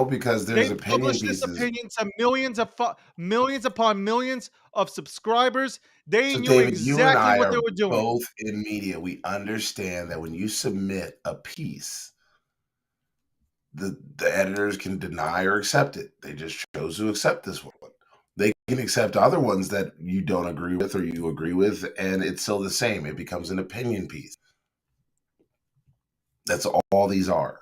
because there's They opinion published this pieces. opinion to millions upon millions of subscribers. They So, knew David, you and exactly I what they are were doing. both in media. We understand that when you submit a piece, the editors can deny or accept it. They just chose to accept this one. They can accept other ones that you don't agree with or you agree with, and it's still the same. It becomes an opinion piece. That's all these are.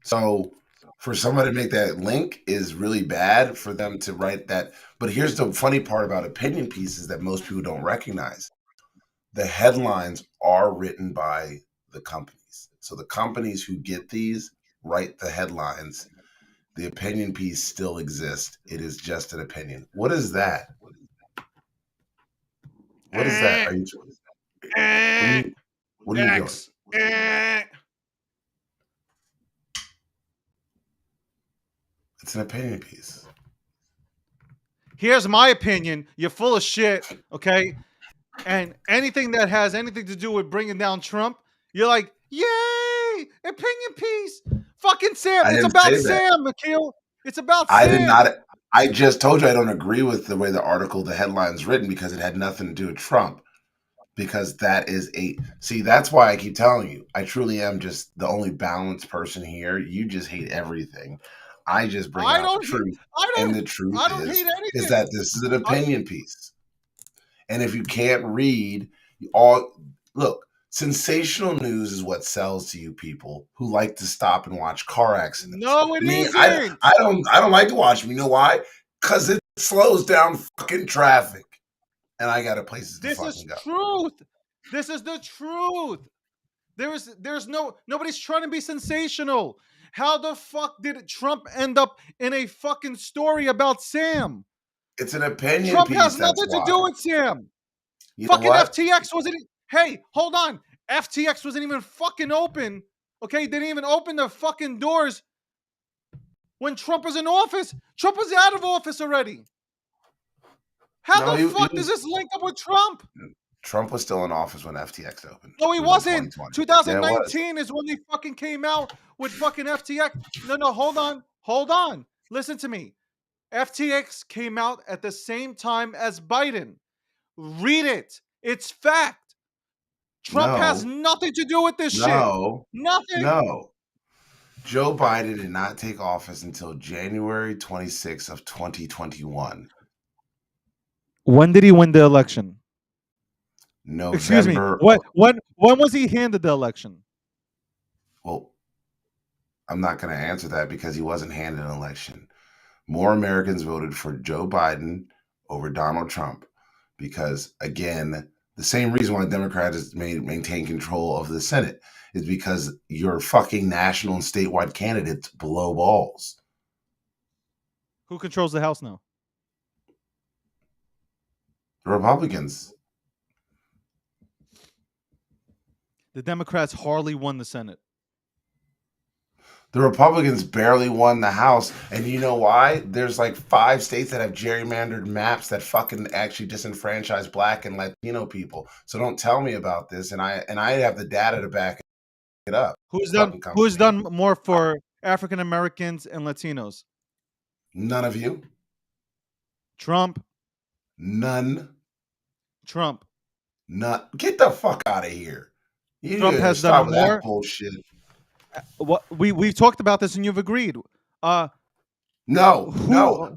So for somebody to make that link is really bad for them to write that. But here's the funny part about opinion pieces that most people don't recognize. The headlines are written by the companies. So the companies who get these write the headlines. The opinion piece still exists. It is just an opinion. What is that? What is that? Are you Eh, what are you doing? X. Eh. It's an opinion piece. Here's my opinion. You're full of shit, okay? And anything that has anything to do with bringing down Trump, you're like, yay, opinion piece. Fucking Sam. I It's didn't about say that. Sam, Nikhil. It's about I did Sam. not. I just told you I don't agree with the way the article, the headline's written because it had nothing to do with Trump. Because that is that's why I keep telling you, I truly am just the only balanced person here. You just hate everything. I just bring I out the don't truth. I And don't the truth I don't hate is anything. that this is an I, opinion piece. And if you can't read all look, sensational news is what sells to you people who like to stop and watch car accidents. no, it Me, isn't. I don't like to watch them. You know why? Because it slows down fucking traffic. And I got places to This is fucking go. truth. This is the truth. There's nobody's trying to be sensational. How the fuck did Trump end up in a fucking story about Sam? It's an opinion Trump piece, has that's nothing to why. do with Sam. You know Fucking what? FTX wasn't. Hey, hold on. FTX wasn't even fucking open. Okay, they didn't even open the fucking doors when Trump was in office. Trump was out of office already. How No, the he fuck does was this link up with Trump? Trump was still in office when FTX opened. No, he It was in wasn't. 2020. Yeah, it was. 2019 is when they fucking came out with fucking FTX. No, hold on. Hold on. Listen to me. FTX came out at the same time as Biden. Read it. It's fact. Trump has No, nothing to do with this shit. no, Nothing. no. Joe Biden did not take office until January 26th of 2021. When did he win the election? Excuse me. November. When was he handed the election? Well, I'm not going to answer that because he wasn't handed an election. More Americans voted for Joe Biden over Donald Trump because, again, the same reason why Democrats maintain control of the Senate is because your fucking national and statewide candidates blow balls. Who controls the House now? The Republicans. The Democrats hardly won the Senate. The Republicans barely won the House. And you know why? There's like 5 states that have gerrymandered maps that fucking actually disenfranchise Black and Latino people. So don't tell me about this. And I have the data to back it up. Who's done more for African Americans and Latinos? None of you. Trump. None. Trump. None. Get the fuck out of here. You Trump need to has stop done that more. bullshit. What we've talked about this and you've agreed. No.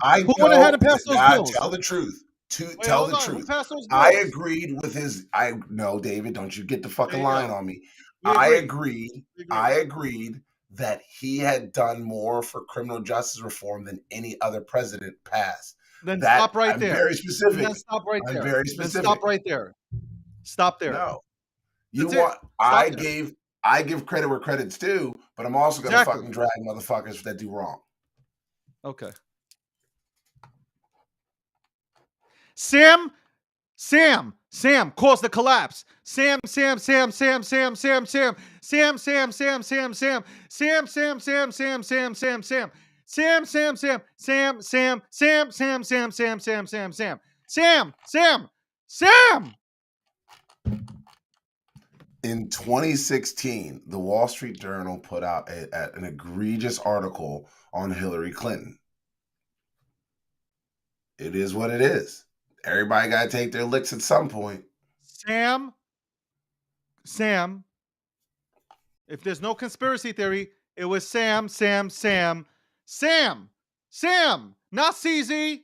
I who went ahead and passed those bills? Tell the truth. Tell the truth. Who passed those bills? I agreed with his. No, David, don't you get the fucking line on me. I agreed that he had done more for criminal justice reform than any other president passed. Then stop right there. I'm very specific. Then stop right there. I'm very specific. Then stop right there. Stop there. No. I give credit where credit's due, but I'm also going to fucking drag motherfuckers that do wrong. Okay. Sam caused the collapse. Sam caused In 2016, the Wall Street Journal put out an egregious article on Hillary Clinton. It is what it is. Everybody got to take their licks at some point. Sam, if there's no conspiracy theory, it was Sam, not CZ,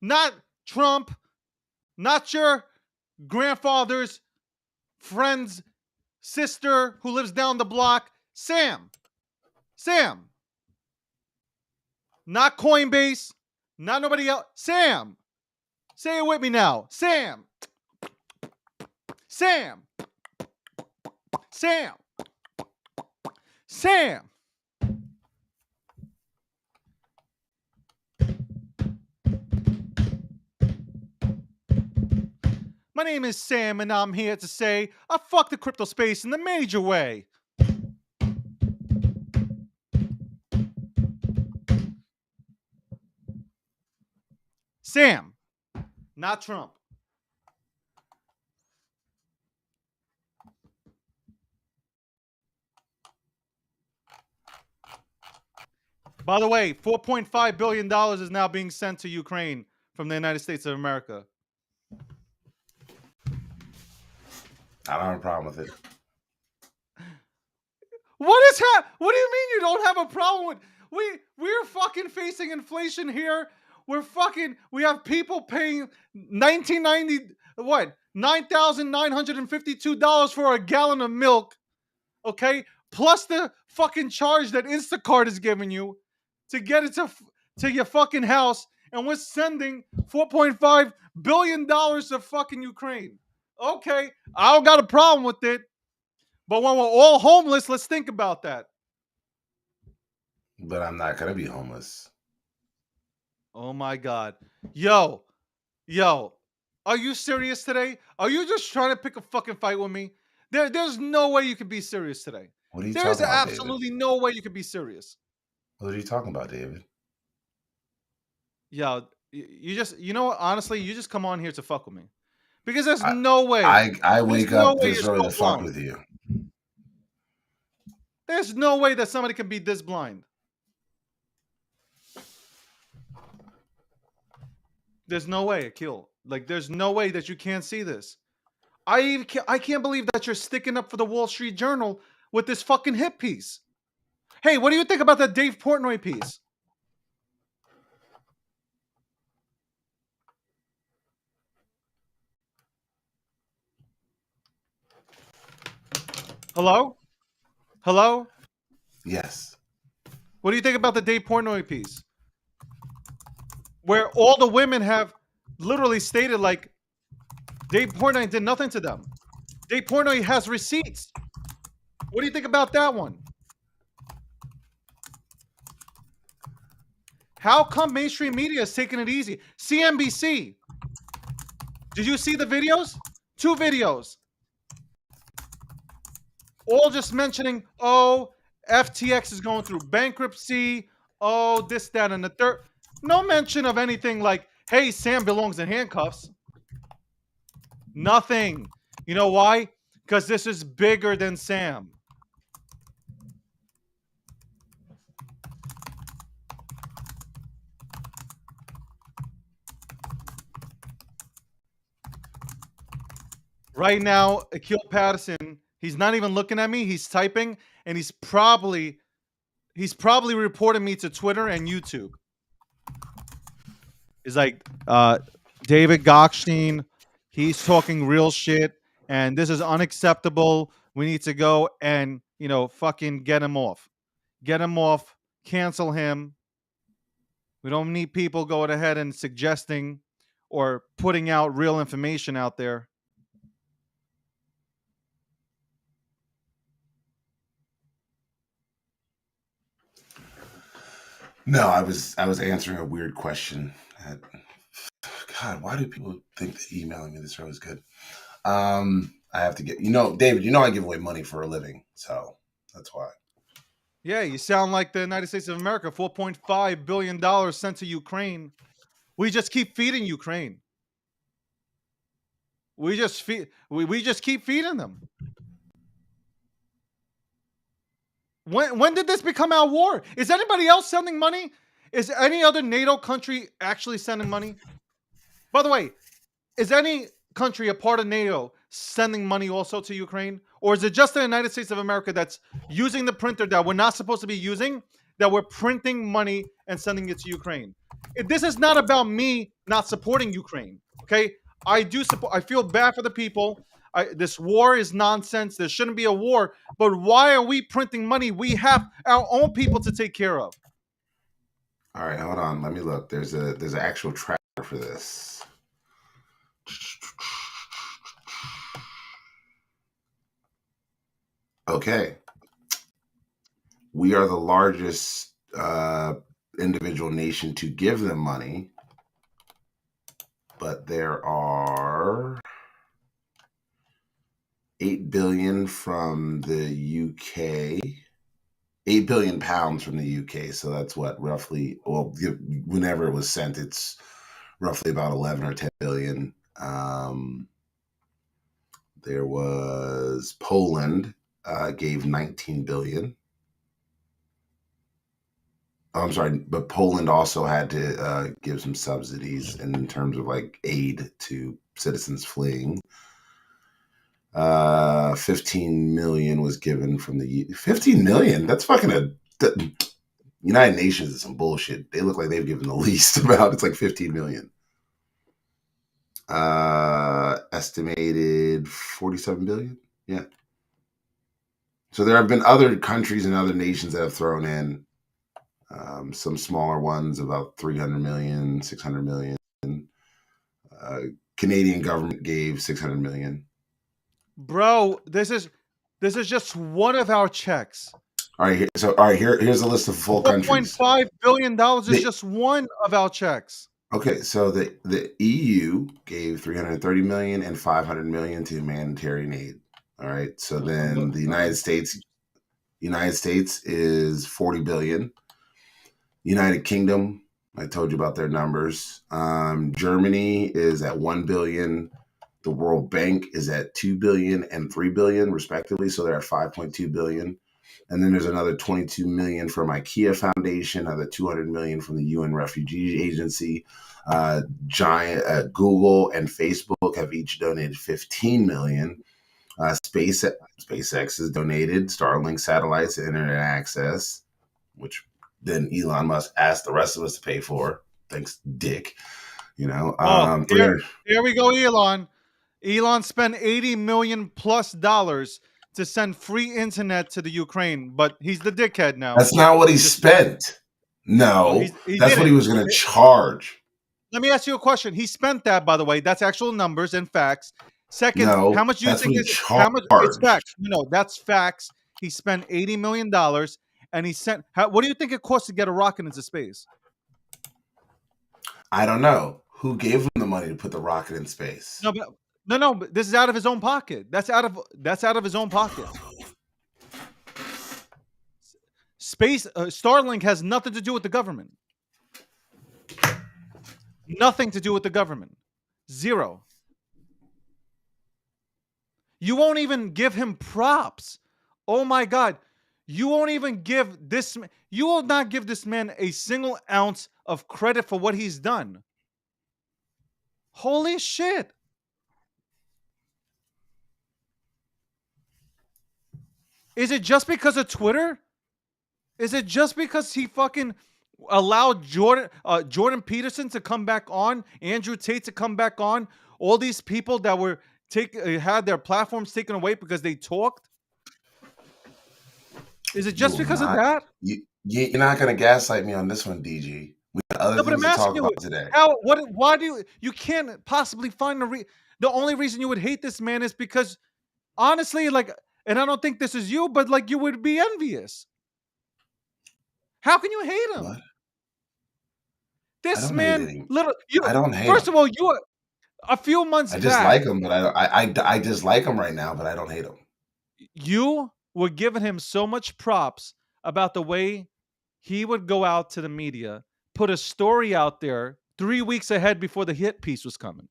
not Trump, not your grandfather's friend's sister who lives down the block. Sam, not Coinbase, not nobody else. Sam, say it with me now. Sam. My name is Sam, and I'm here to say I fuck the crypto space in a major way. Sam, not Trump. By the way, $4.5 billion is now being sent to Ukraine from the United States of America. I don't have a problem with it. What do you mean you don't have a problem with? We're fucking facing inflation here. We have people paying $9,952 for a gallon of milk. Okay? Plus the fucking charge that Instacart is giving you to get it to your fucking house, and we're sending $4.5 billion to fucking Ukraine. Okay, I don't got a problem with it. But when we're all homeless, let's think about that. But I'm not going to be homeless. Oh my God. Yo, are you serious today? Are you just trying to pick a fucking fight with me? There's no way you can be serious today. What are you talking about, There's absolutely no way you can be serious. What are you talking about, David? Yo, you know what? Honestly, you just come on here to fuck with me. Because there's no way. I wake up this early to fuck with you. There's no way that somebody can be this blind. There's no way, Akil. Like, there's no way that you can't see this. I can't believe that you're sticking up for the Wall Street Journal with this fucking hit piece. Hey, what do you think about that Dave Portnoy piece? Hello? Hello? Yes. What do you think about the Dave Portnoy piece? Where all the women have literally stated like Dave Portnoy did nothing to them. Dave Portnoy has receipts. What do you think about that one? How come mainstream media is taking it easy? CNBC. Did you see the videos? 2 videos. All just mentioning, oh, FTX is going through bankruptcy. Oh, this, that, and the third. No mention of anything like, hey, Sam belongs in handcuffs. Nothing. You know why? Because this is bigger than Sam. Right now, Akil Patterson, he's not even looking at me. He's typing, and he's probably reporting me to Twitter and YouTube. It's like David Gokhshtein, he's talking real shit, and this is unacceptable. We need to go and fucking get him off, cancel him. We don't need people going ahead and suggesting or putting out real information out there. No, I was answering a weird question. God, why do people think that emailing me this show is good? I have to get David. I give away money for a living, so that's why. Yeah, you sound like the United States of America. $4.5 billion sent to Ukraine. We just keep feeding Ukraine. We just keep feeding them. When did this become our war? Is anybody else sending money? Is any other NATO country actually sending money? By the way, is any country a part of NATO sending money also to Ukraine? Or is it just the United States of America that's using the printer that we're not supposed to be using, that we're printing money and sending it to Ukraine? This is not about me not supporting Ukraine, okay? I do support, I feel bad for the people. This war is nonsense. There shouldn't be a war. But why are we printing money? We have our own people to take care of. All right, hold on. Let me look. There's an actual tracker for this. Okay. We are the largest individual nation to give them money, but there are 8 billion from the UK, 8 billion pounds from the UK. So that's what roughly, well, whenever it was sent, it's roughly about 11 or 10 billion. There was Poland gave 19 billion. Oh, I'm sorry, but Poland also had to give some subsidies in terms of like aid to citizens fleeing. 15 million was given from the 15 million. That's fucking the United Nations is some bullshit. They look like they've given the least amount. It's like 15 million. Estimated 47 billion. Yeah. So there have been other countries and other nations that have thrown in some smaller ones, about 300 million, 600 million. Canadian government gave 600 million. Bro, this is just one of our checks. All right, here's a list of full countries. $4.5 billion is just one of our checks. Okay, so the EU gave 330 million and 500 million to humanitarian aid. All right, so then the United States is 40 billion. United Kingdom, I told you about their numbers. Germany is at 1 billion. The World Bank is at 2 billion and 3 billion respectively, so they're at 5.2 billion. And then there's another 22 million from IKEA Foundation, another 200 million from the UN Refugee Agency. Google and Facebook have each donated 15 million. SpaceX has donated Starlink satellites and internet access. which then Elon Musk asked the rest of us to pay for. Thanks, Dick. Oh, 300. here we go, Elon. Elon spent $80 million plus to send free internet to the Ukraine, but he's the dickhead now. That's not what he Just spent. oh, No, he that's did what it. he was going to charge. Let me ask you a question. He spent that, by the way. That's actual numbers and facts. Second, how No, much do you that's what think he is how much? It's charged. facts. No, that's facts. He spent $80 million, and he sent. What do you think it costs to get a rocket into space? I don't know who gave him the money to put the rocket in space. No, but no. But this is out of his own pocket. That's out of his own pocket. Space Starlink has nothing to do with the government. Nothing to do with the government. Zero. You won't even give him props. Oh my God. You won't even give this. You will not give this man a single ounce of credit for what he's done. Holy shit. Is it just because of Twitter? Is it just because he fucking allowed Jordan Peterson to come back on, Andrew Tate to come back on, all these people that were had their platforms taken away because they talked? Is it just because of that? You're not going to gaslight me on this one, DG. We got other No, but things I'm to talk asking about you, today. why do you can't possibly find the only reason you would hate this man is because honestly, like, and I don't think this is you, but like you would be envious. How can you hate him? What? I This don't hate man, him. little I don't hate first him. of all, you a few months I just back, like him, but I dislike him right now, but I don't hate him. you were giving him so much props about the way he would go out to the media, put a story out there 3 weeks ahead before the hit piece was coming.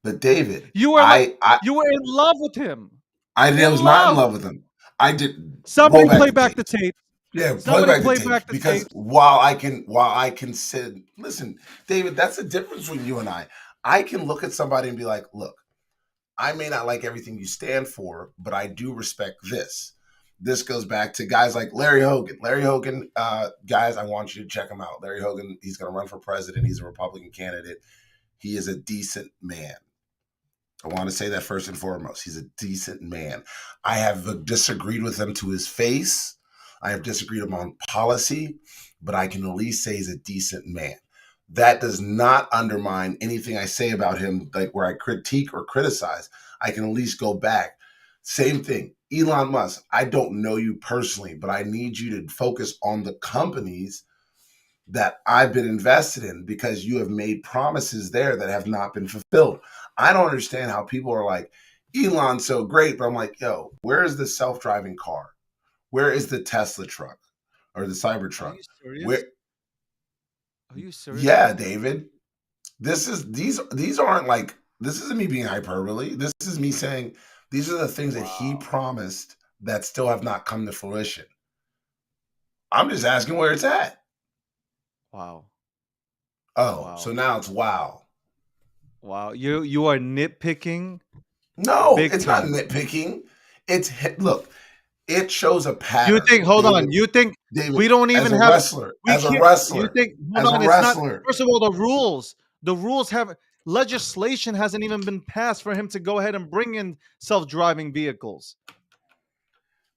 But David, You were like, you were in love with him. I In was not in love. love with him. I did. Somebody Roll back play the back the tapes. tape. Yeah, play Somebody back the play tapes. back the Because tapes. while I can sit, listen, David, that's the difference between you and I. I can look at somebody and be like, look, I may not like everything you stand for, but I do respect this. This goes back to guys like Larry Hogan. Larry Hogan, guys, I want you to check him out. Larry Hogan, he's going to run for president. He's a Republican candidate. He is a decent man. I want to say that first and foremost. He's a decent man. I have disagreed with him to his face. I have disagreed with him on policy, but I can at least say he's a decent man. That does not undermine anything I say about him, like where I critique or criticize. I can at least go back. Same thing. Elon Musk, I don't know you personally, but I need you to focus on the companies that I've been invested in because you have made promises there that have not been fulfilled. I don't understand how people are like, Elon's so great, but I'm like, yo, where is the self-driving car? Where is the Tesla truck or the Are Cybertruck? you serious? Where? Are you serious? Yeah, David. These aren't like, this isn't me being hyperbole. This is me saying these are the things that he promised that still have not come to fruition. I'm just asking where it's at. Wow. Oh, Wow. so now it's wow. Wow. You are nitpicking. No, Big it's time. not nitpicking. Look, it shows a pattern. You think, hold on. You think David, we don't even have as a wrestler, you think hold on, it's not first of all the rules have legislation hasn't even been passed for him to go ahead and bring in self-driving vehicles.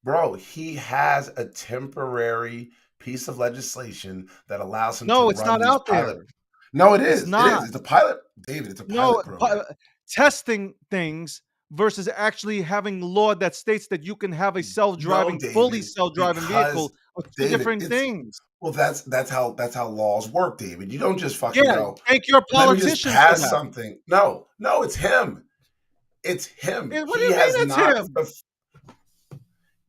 Bro, he has a temporary piece of legislation that allows him No, to it's run not these out pilot. there. No, it It's is. It not. is. It's a pilot, David. It's a pilot program. Testing things versus actually having law that states that you can have a No, fully David, self-driving because vehicle are two David, different things. well, that's how laws work, David. You don't just fucking Yeah, go, thank your let me just politicians for pass that. something. No, it's him. It's him. What do He you mean has it's not. him?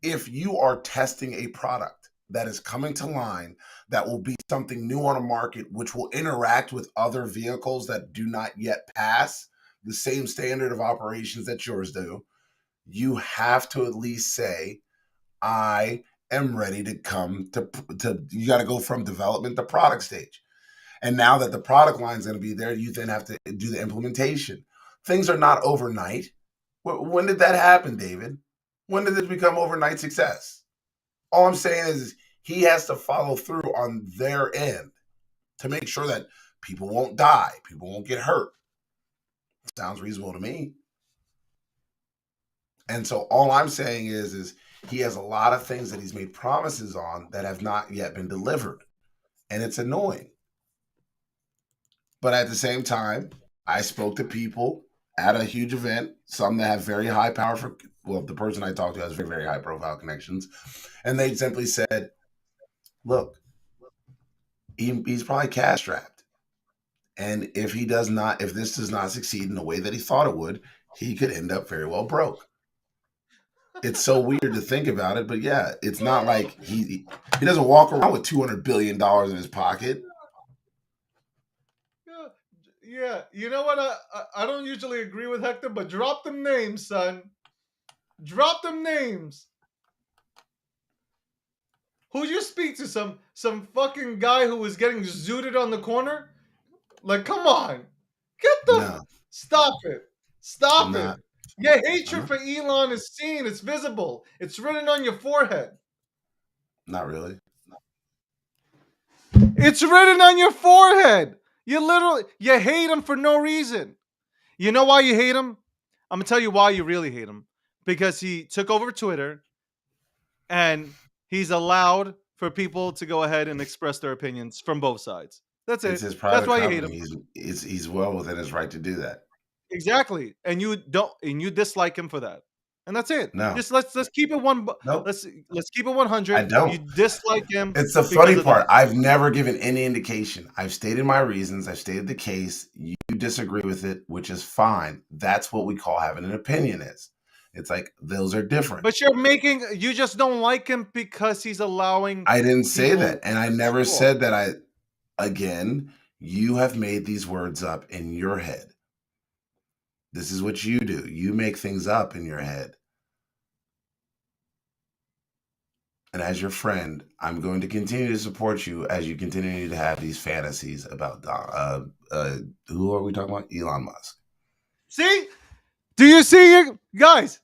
If you are testing a product that is coming to line that will be something new on a market, which will interact with other vehicles that do not yet pass the same standard of operations that yours do, you have to at least say, I am ready to come to you got to go from development to product stage. And now that the product line is going to be there, you then have to do the implementation. Things are not overnight. When did that happen, David? When did this become overnight success? All I'm saying is he has to follow through on their end to make sure that people won't die, people won't get hurt. Sounds reasonable to me. And so all I'm saying is he has a lot of things that he's made promises on that have not yet been delivered. And it's annoying. But at the same time, I spoke to people at a huge event, some that have very high power for, well, the person I talked to has very, very high profile connections. And they simply said, look, he's probably cash strapped. And if this does not succeed in the way that he thought it would, he could end up very well broke. It's so weird to think about it, but yeah, it's not like he doesn't walk around with $200 billion in his pocket. Yeah. You know what? I don't usually agree with Hector, but drop them names, son. Drop them names. Who you speak to? Some fucking guy who was getting zooted on the corner? Like, come on. Stop it. Stop it. Your hatred for Elon is seen. It's visible. It's written on your forehead. Not really. It's written on your forehead. You hate him for no reason. You know why you hate him? I'm going to tell you why you really hate him. Because he took over Twitter and he's allowed for people to go ahead and express their opinions from both sides. That's it. It's his private That's why company. you hate him. He's well within his right to do that. Exactly. And you dislike him for that. And that's it. No. Just let's keep it one. Nope. Let's keep it 100. I don't. You dislike him. It's the funny part. I've never given any indication. I've stated my reasons. I've stated the case. You disagree with it, which is fine. That's what we call having an opinion is. It's like those are different. But you just don't like him because he's allowing. I didn't say that. And I never said that. Again, you have made these words up in your head. This is what you do. You make things up in your head. And as your friend, I'm going to continue to support you as you continue to have these fantasies about who are we talking about? Elon Musk. See? Do you see it? Guys?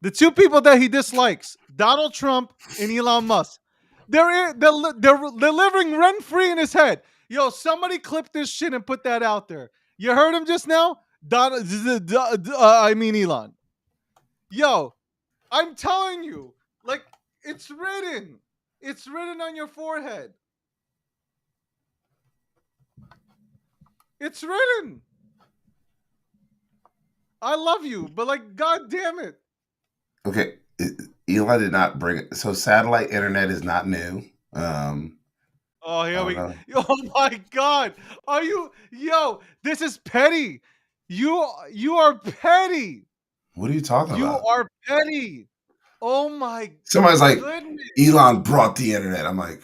The two people that he dislikes, Donald Trump and Elon Musk. They're living rent-free in his head. Yo, somebody clip this shit and put that out there. You heard him just now? Elon. Yo, I'm telling you, like, it's written. It's written on your forehead. It's written. I love you, but like, god damn it. Okay, Elon did not bring it. So satellite internet is not new. Oh, here we go. Oh my god. Are you this is petty. You are petty. What are you talking about? You are petty. Oh my Somebody's like, goodness. Elon brought the internet. I'm like,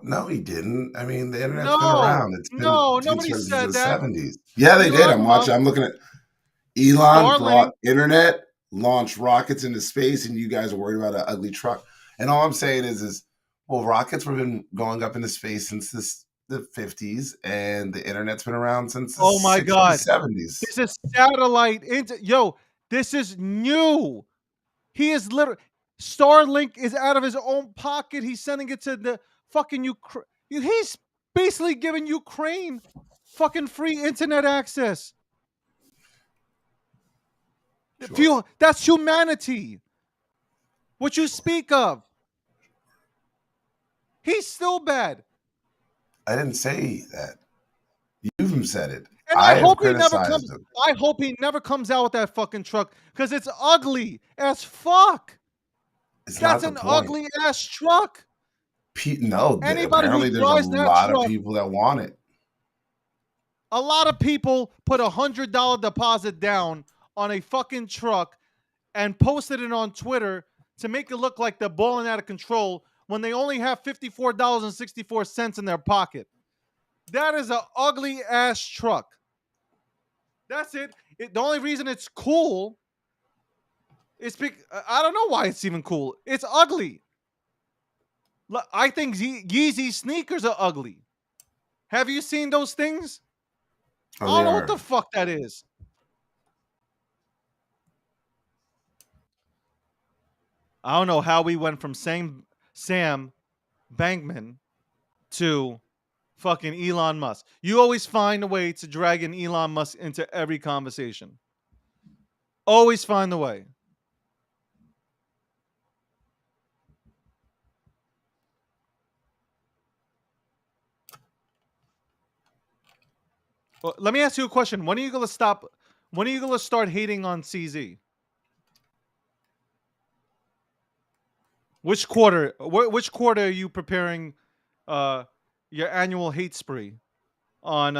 no, he didn't. I mean, the internet's been around. It's been nobody said the that. 70s. Yeah, they did. I'm looking at Elon brought internet, launched rockets into space, and you guys are worried about an ugly truck. And all I'm saying is well, rockets have been going up into space since the 50s, and the internet's been around since the 60s, 70s. This is satellite. This is new. He is literally Starlink is out of his own pocket. He's sending it to the fucking Ukraine. He's basically giving Ukraine fucking free internet access. Sure. That's humanity. What you speak of. He's still bad. I didn't say that. You've said it. And I hope he never comes out with that fucking truck because it's ugly as fuck. That's an ugly ass truck. Apparently there's a lot of people that want it. A lot of people put $100 deposit down on a fucking truck and posted it on Twitter to make it look like they're balling out of control when they only have $54.64 in their pocket. That is an ugly ass truck. That's it. The only reason it's cool is I don't know why it's even cool. It's ugly. I think Yeezy sneakers are ugly. Have you seen those things? I don't know what the fuck that is. I don't know how we went from saying Sam Bankman to fucking Elon Musk. You always find a way to drag in Elon Musk into every conversation. Always find a way. Well, let me ask you a question. When are you gonna stop? When are you gonna start hating on CZ? Which quarter? Which quarter are you preparing your annual hate spree on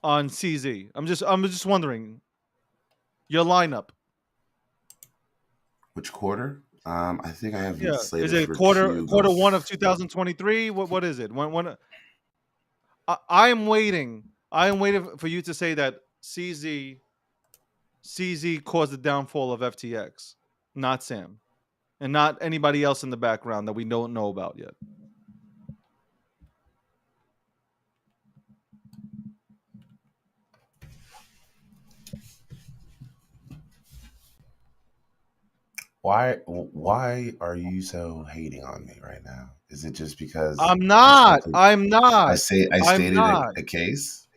CZ? I'm just wondering your lineup. Which quarter? I think I have it Yeah, is slated it for quarter one of 2023? What is it? When I am waiting. I am waiting for you to say that CZ caused the downfall of FTX, not Sam, and not anybody else in the background that we don't know about yet. Why are you so hating on me right now? Is it just because I'm I not. stated I'm not. I I'm stated not. a case?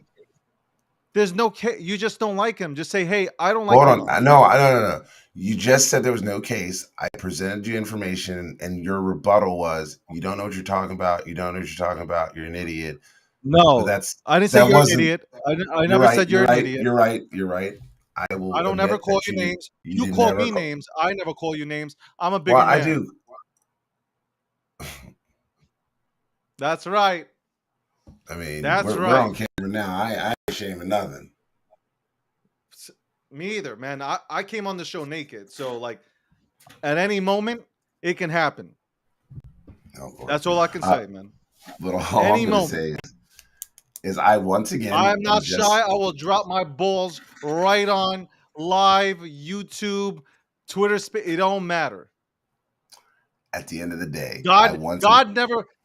There's no you just don't like him. Just say, "Hey, I don't like Hold on. Elon." No. You just said there was no case. I presented you information, and your rebuttal was, "You don't know what you're talking about. You don't know what you're talking about. You're an idiot." But No, I didn't say that you're an wasn't. idiot. I You're never right. said you're an idiot. You're right. I I will don't ever admit call that you names. you You did call never me call. names. I never call you names. I'm a Well, bigger I man. do. That's right. I mean, That's we're right. on camera now. I ain't ashamed of nothing. Me either, man. I came on the show naked, so like at any moment it can happen. No, of course. That's all I can Uh, say, man. but all I'm Any going to moment. say is I once again I'm am not shy. just I will drop my balls right on live, YouTube, Twitter. It don't matter. at the end of the day. I God, once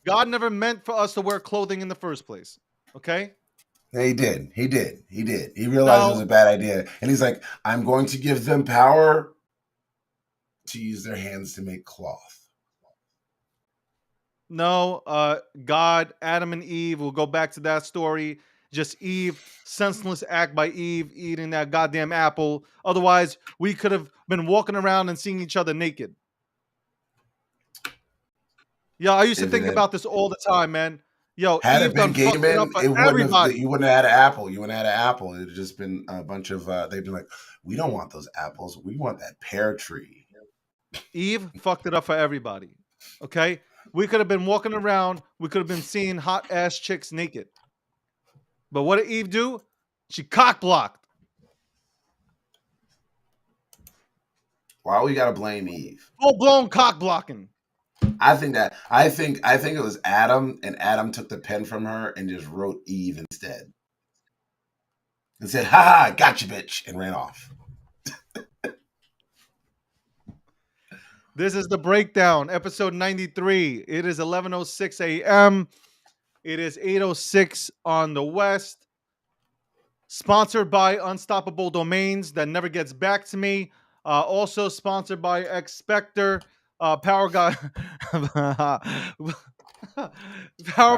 God never meant for us to wear clothing in the first place. Okay. He did. He did. He did. He realized it was No, a bad idea. And he's like, I'm going to give them power to use their hands to make cloth. no. God, Adam and Eve. We'll go back to that story. Just Eve, senseless act by Eve eating that goddamn apple. Otherwise, we could have been walking around and seeing each other naked. Yeah, I used to If it think had about this all the time, man. Yo, had it Eve been done gay fucked it up men, for it wouldn't have everybody. you wouldn't have had an apple. You wouldn't have had an apple. It'd just been a bunch of they'd been like, we don't want those apples. We want that pear tree. Eve fucked it up for everybody. Okay? We could have been walking around, we could have been seeing hot ass chicks naked. But what did Eve do? She cock blocked. Why we gotta blame Eve? Full blown cock blocking. I think it was Adam, and Adam took the pen from her and just wrote Eve instead. And said, "Ha ha, gotcha, bitch," and ran off. This is the breakdown, episode 93. It is 11:06 a.m. It is 8:06 on the west. Sponsored by Unstoppable Domains that never gets back to me. Also sponsored by Expector, Power Guy, Powered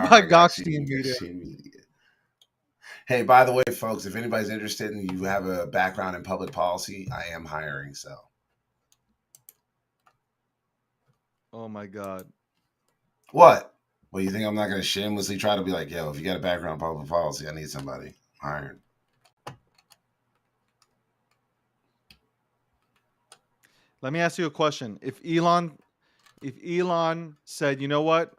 by Gokhshtein Media. Hey, by the way, folks, if anybody's interested and you have a background in public policy, I am hiring. So, Oh my god. what? Well, you think I'm not going to shamelessly try to be like, yo, if you got a background in public policy, I need somebody hiring. Let me ask you a question. If Elon said, you know what?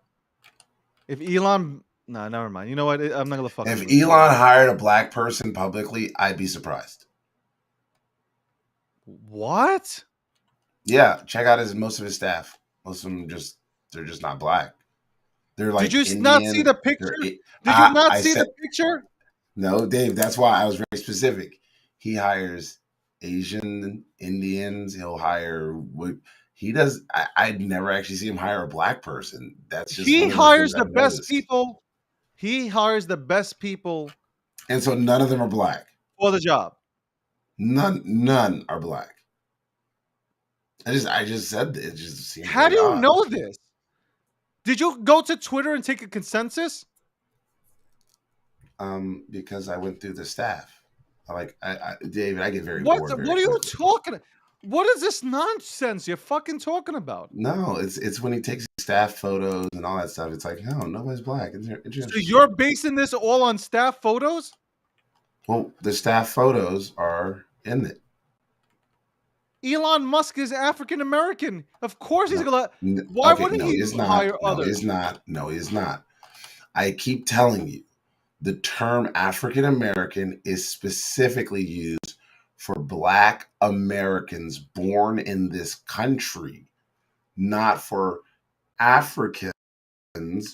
If Elon, nah, never mind. You know what? I'm not gonna fuck If with this. Elon hired a black person publicly, I'd be surprised. What? Yeah, check out most of his staff. Most of them they're just not black. They're Did like you not see Indian. the picture? Did you not I see said the picture? no, Dave. That's why I was very specific. He hires Asian Indians. He'll hire what he does. I'd never actually see him hire a black person. That's just He one of the hires things the I've best noticed. people. He hires the best people And so none of them are black. for the job. None are black. I just said that. It just seems How very do you odd. know this? Did you go to Twitter and take a consensus? Because I went through the staff. David, I get very What bored very what are you quickly. talking? What is this nonsense you're fucking talking about? No, it's when he takes staff photos and all that stuff. It's like, no, nobody's black. It's So interesting. you're basing this all on staff photos? Well, the staff photos are in it. Elon Musk is African American. Of course he's No, gonna. Why okay, wouldn't no, he it's not. hire No, others? it's not. No, it's not. I keep telling you, the term African American is specifically used for Black Americans born in this country, not for Africans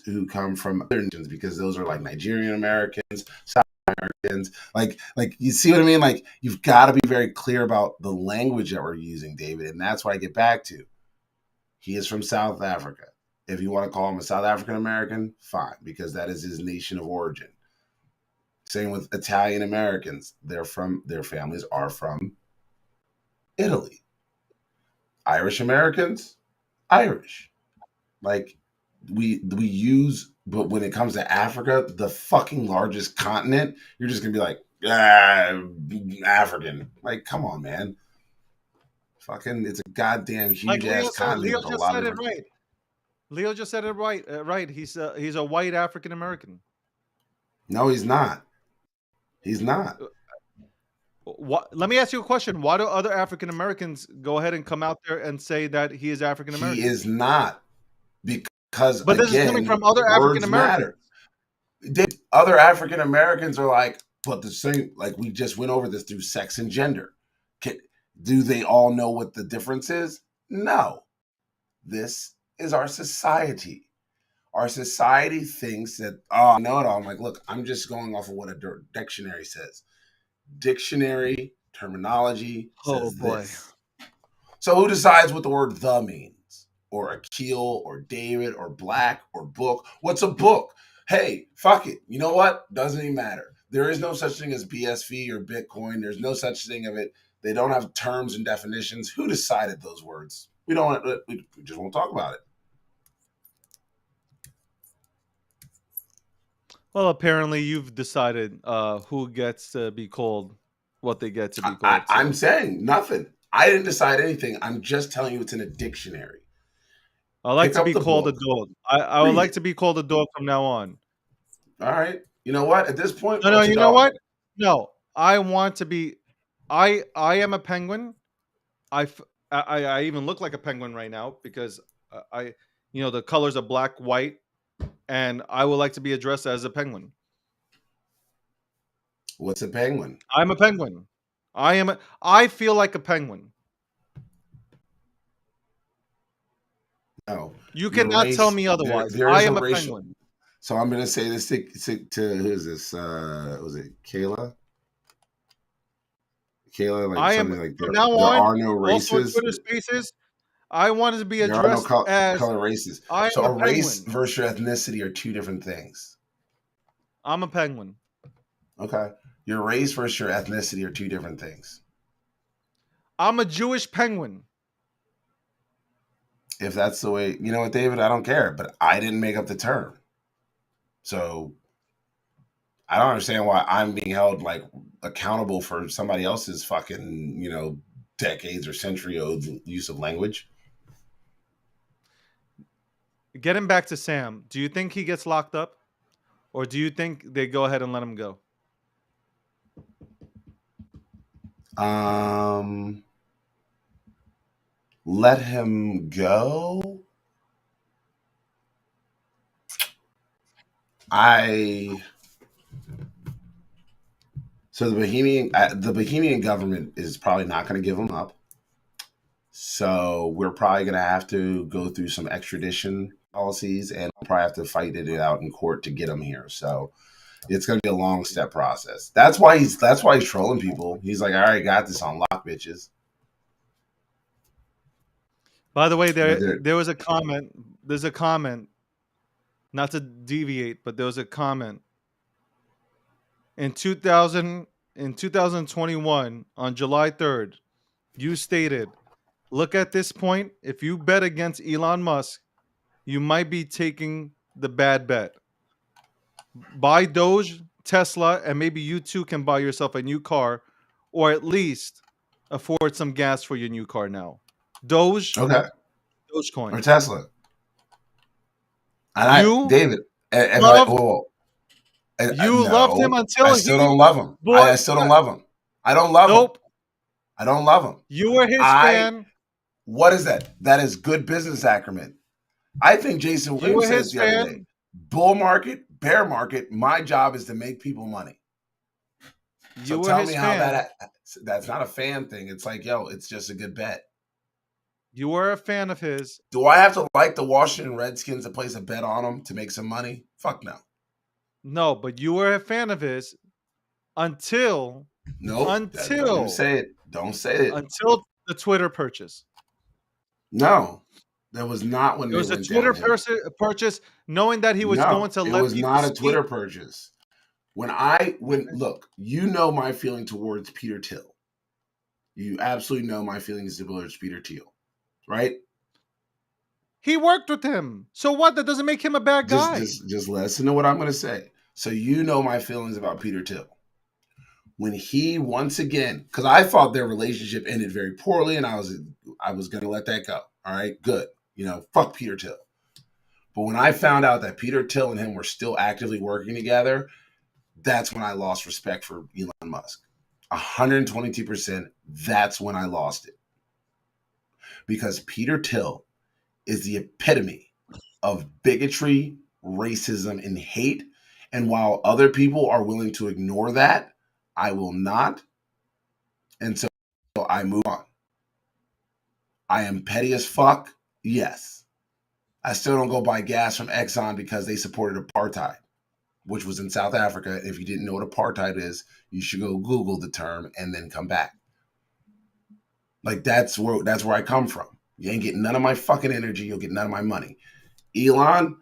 who come from other nations, because those are like Nigerian Americans, South Americans. Like you see what I mean? Like you've got to be very clear about the language that we're using, David, and that's what I get back to. He is from South Africa. If you want to call him a South African American, fine, because that is his nation of origin. Same with Italian Americans. Their families are from Italy. Irish Americans, Irish. Like we use, but when it comes to Africa, the fucking largest continent, you're just gonna be like, African. Like, come on, man. Fucking, it's a goddamn Like huge Leo ass said, continent Leo with a just lot of said it different. right. Leo just said it right. Right. He's a white African American. No, he's not. He's not. What? Let me ask you a question. Why do other African Americans go ahead and come out there and say that he is African He American? is not, because But this is coming again, from other African words Americans. matter. Other African Americans are like, but the same, like we just went over this through sex and gender. Can, do they all know what the difference is? No. This is our society. Our society thinks that, oh, I know it all. I'm like, look, I'm just going off of what a dictionary says. Dictionary terminology Oh says boy. this. So who decides what the word the means? Or Akil, or David, or black, or book? What's a book? Hey, fuck it. You know what? Doesn't even matter. There is no such thing as BSV or Bitcoin. There's no such thing of it. They don't have terms and definitions. Who decided those words? We don't. We just won't talk about it. Well, apparently you've decided who gets to be called what they get to be called. I'm So saying nothing. I didn't decide anything. I'm just telling you it's in a dictionary. I like Pick to up be the called a book, dog. I would read like it. to be called a dog from now on. All right. You know what? At this point, No, no, what's a you know dog? what? No, I want to be. I am a penguin. I, f- I even look like a penguin right now because the colors are black, white, and I would like to be addressed as a penguin. What's a penguin? I'm a penguin. I feel like a penguin. No, You your cannot tell race. me There, otherwise. there I is a am a racial. penguin. So I'm going to say this to who is this? Was it Kayla? Kayla, like I am something like from there. now There on. are no Also in races. Twitter Spaces, I wanted to be There are no addressed as color races. I So am a a race penguin. versus your ethnicity are two different things. I'm a penguin. Okay, your race versus your ethnicity are two different things. I'm a Jewish penguin. If that's the way, you know what, David, I don't care, but I didn't make up the term. So I don't understand why I'm being held like accountable for somebody else's fucking, decades or century old use of language. Getting back to Sam, do you think he gets locked up? Or do you think they go ahead and let him go? Um, let him go. I So the Bohemian government is probably not going to give him up. So we're probably going to have to go through some extradition policies, and we'll probably have to fight it out in court to get him here. So it's going to be a long step process. That's why he's trolling people. He's like, I already got this on lock, bitches. By the way, But there was a comment. There's a comment, not to deviate, but there was a comment in 2021 on July 3rd. You stated look at this point. If you bet against Elon Musk, you might be taking the bad bet. Buy Doge, Tesla, and maybe you too can buy yourself a new car, or at least afford some gas for your new car now. Doge, Okay. Or Dogecoin. Tesla. And You David, if I, loved well, you loved him no, I until still he don't love him. bought. I still don't love him. I don't love him. Nope. I don't love him. You were his I, fan. what is that? That is good business acumen. I think Jason You Williams were said it his the other day. fan. Bull market, bear market, my job is to make people money. So You were tell me his how fan. that's not a fan thing. It's like, yo, it's just a good bet. You were a fan of his. Do I have to like the Washington Redskins to place a bet on them to make some money? Fuck no. No, but you were a fan of his until Nope. Don't even until say it. Don't say it. until the Twitter purchase. No. That was not when It it was a went Twitter downhill. purchase, knowing that he was going No, to it let was people not a speak. Twitter purchase. Look, you know my feeling towards Peter Thiel. You absolutely know my feelings towards Peter Thiel, right? He worked with him. So what? That doesn't make him a bad guy. Just listen to what I'm going to say. So you know my feelings about Peter Thiel. When he once again, because I thought their relationship ended very poorly, and I was going to let that go. All right, good. Fuck Peter Thiel. But when I found out that Peter Thiel and him were still actively working together, that's when I lost respect for Elon Musk. 122%. That's when I lost it, because Peter Thiel is the epitome of bigotry, racism, and hate. And while other people are willing to ignore that, I will not. And so I move on. I am petty as fuck. Yes. I still don't go buy gas from Exxon because they supported apartheid, which was in South Africa. If you didn't know what apartheid is, you should go Google the term and then come back. Like that's where I come from. You ain't getting none of my fucking energy. You'll get none of my money. Elon,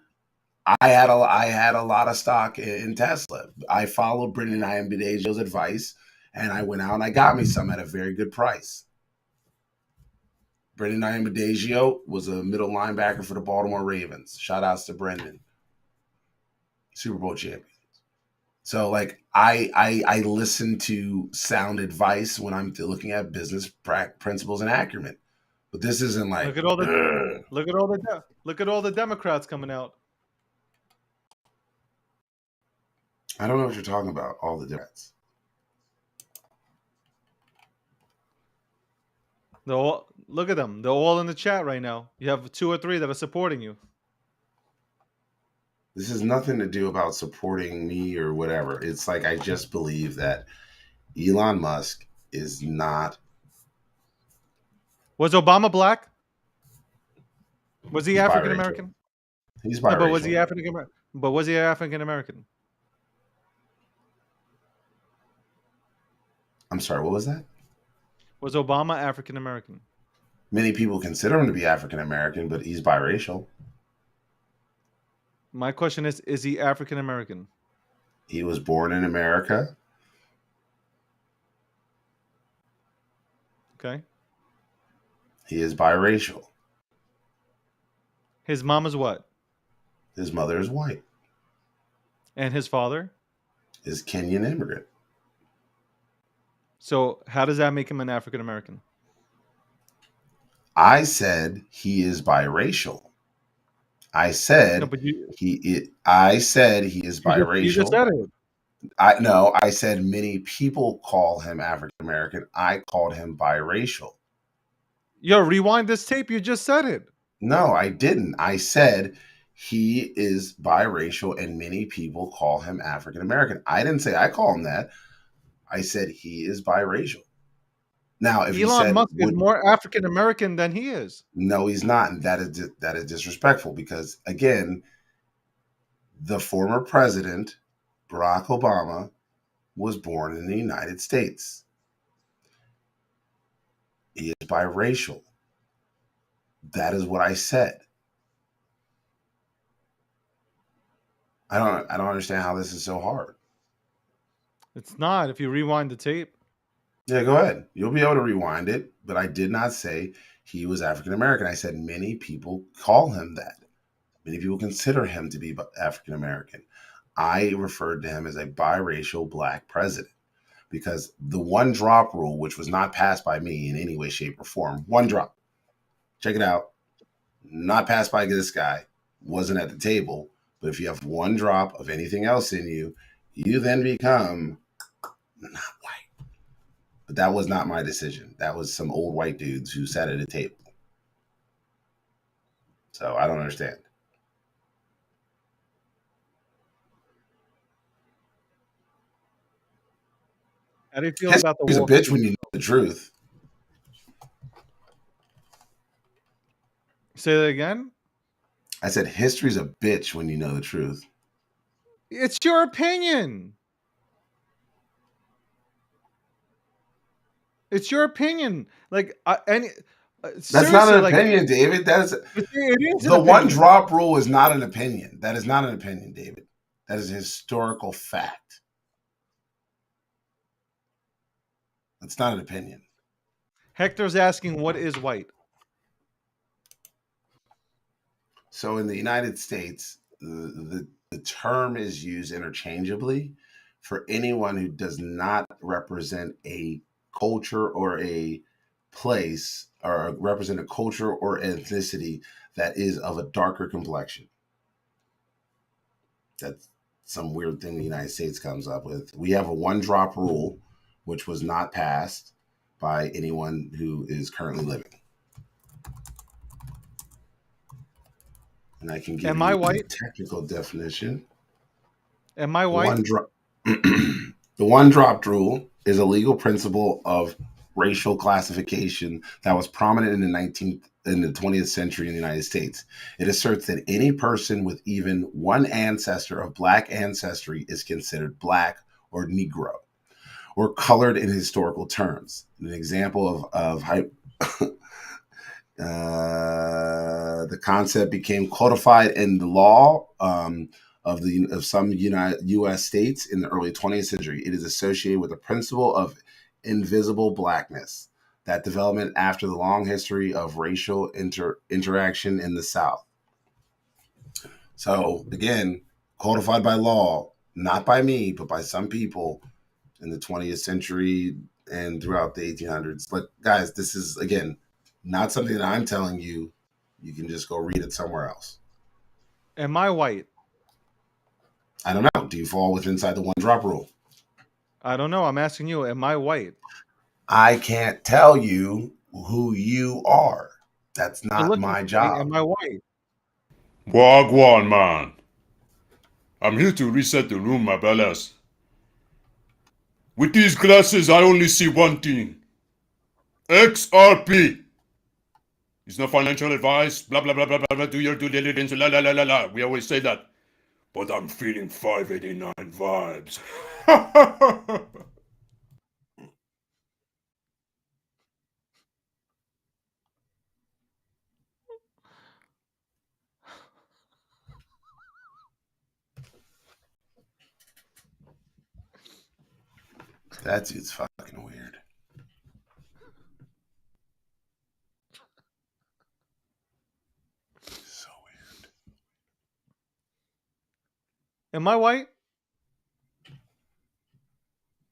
I had a lot of stock in Tesla. I followed Brendan Iambidejo's advice, and I went out and I got me some at a very good price. Brendan Iambidejo was a middle linebacker for the Baltimore Ravens. Shout outs to Brendan, Super Bowl champion. So like I listen to sound advice when I'm looking at business principles and acumen. But this isn't like, Look at all the ugh. look at all the Democrats coming out. I don't know what you're talking about. All the Democrats. Look at them. They're all in the chat right now. You have 2 or 3 that are supporting you. This has nothing to do about supporting me or whatever. It's like I just believe that Elon Musk is not. Was Obama black? Was he He's African biracial. American? He's No, but was he biracial. African American? But was he African American? I'm sorry, what was that? Was Obama African American? Many people consider him to be African American, but he's biracial. My question is he African American? He was born in America. Okay. He is biracial. His mom is what? His mother is white. And his father? Is Kenyan immigrant. So how does that make him an African American? I said he is biracial. I No, said but I said he is you just biracial. said it. I said many people call him African American. I called him biracial. Yo, rewind this tape. You just said it. No, I didn't. I said he is biracial and many people call him African American. I didn't say I call him that. I said he is biracial. Now, if you Elon said Musk is more African American than he is. no, he's not, and that is disrespectful because again, the former president Barack Obama was born in the United States. He is biracial. That is what I said. I don't understand how this is so hard. It's not if you rewind the tape. Yeah, go ahead. You'll be able to rewind it, but I did not say he was African American. I said, many people call him that. Many people consider him to be African American. I referred to him as a biracial black president because the one drop rule, which was not passed by me in any way, shape, or form, one drop, check it out, not passed by this guy, wasn't at the table. But if you have one drop of anything else in you, you then become not white. But that was not my decision. That was some old white dudes who sat at a table. So I don't understand. How do you feel about the History's a Wall bitch Street? when you know the truth. Say that again. I said history's a bitch when you know the truth. It's your opinion. It's your opinion. Like That's not seriously, an like opinion, David. That is it is an the one opinion. drop rule is not an opinion. That is not an opinion, David. That is a historical fact. It's not an opinion. Hector's asking, what is white? So in the United States, the term is used interchangeably for anyone who does not represent a culture or a place or represent a culture or ethnicity that is of a darker complexion. That's some weird thing the United States comes up with. We have a one drop rule, which was not passed by anyone who is currently living. And I can give Am I you the white? technical definition. Am I The white? one drop, the one drop rule is a legal principle of racial classification that was prominent in the 20th century in the United States. It asserts that any person with even one ancestor of black ancestry is considered black or Negro or colored in historical terms. An example of the concept became codified in the law of some U.S. states in the early 20th century. It is associated with the principle of invisible blackness. That development after the long history of racial interaction in the South. So again, codified by law, not by me, but by some people in the 20th century and throughout the 1800s. But guys, this is again not something that I'm telling you. You can just go read it somewhere else. Am I white? I don't know. Do you fall within inside the one drop rule? I don't know. I'm asking you, am I white? I can't tell you who you are. That's You're not looking my for me. job. Am I white? Wagwan, man. I'm here to reset the room, my brothers. With these glasses, I only see one thing. XRP. It's not financial advice. Blah, blah, blah, blah, blah, blah. Do your due diligence. La, la, la, la, la. We always say that. But I'm feeling 589 vibes. That dude's fucking weird. So weird. Am I white?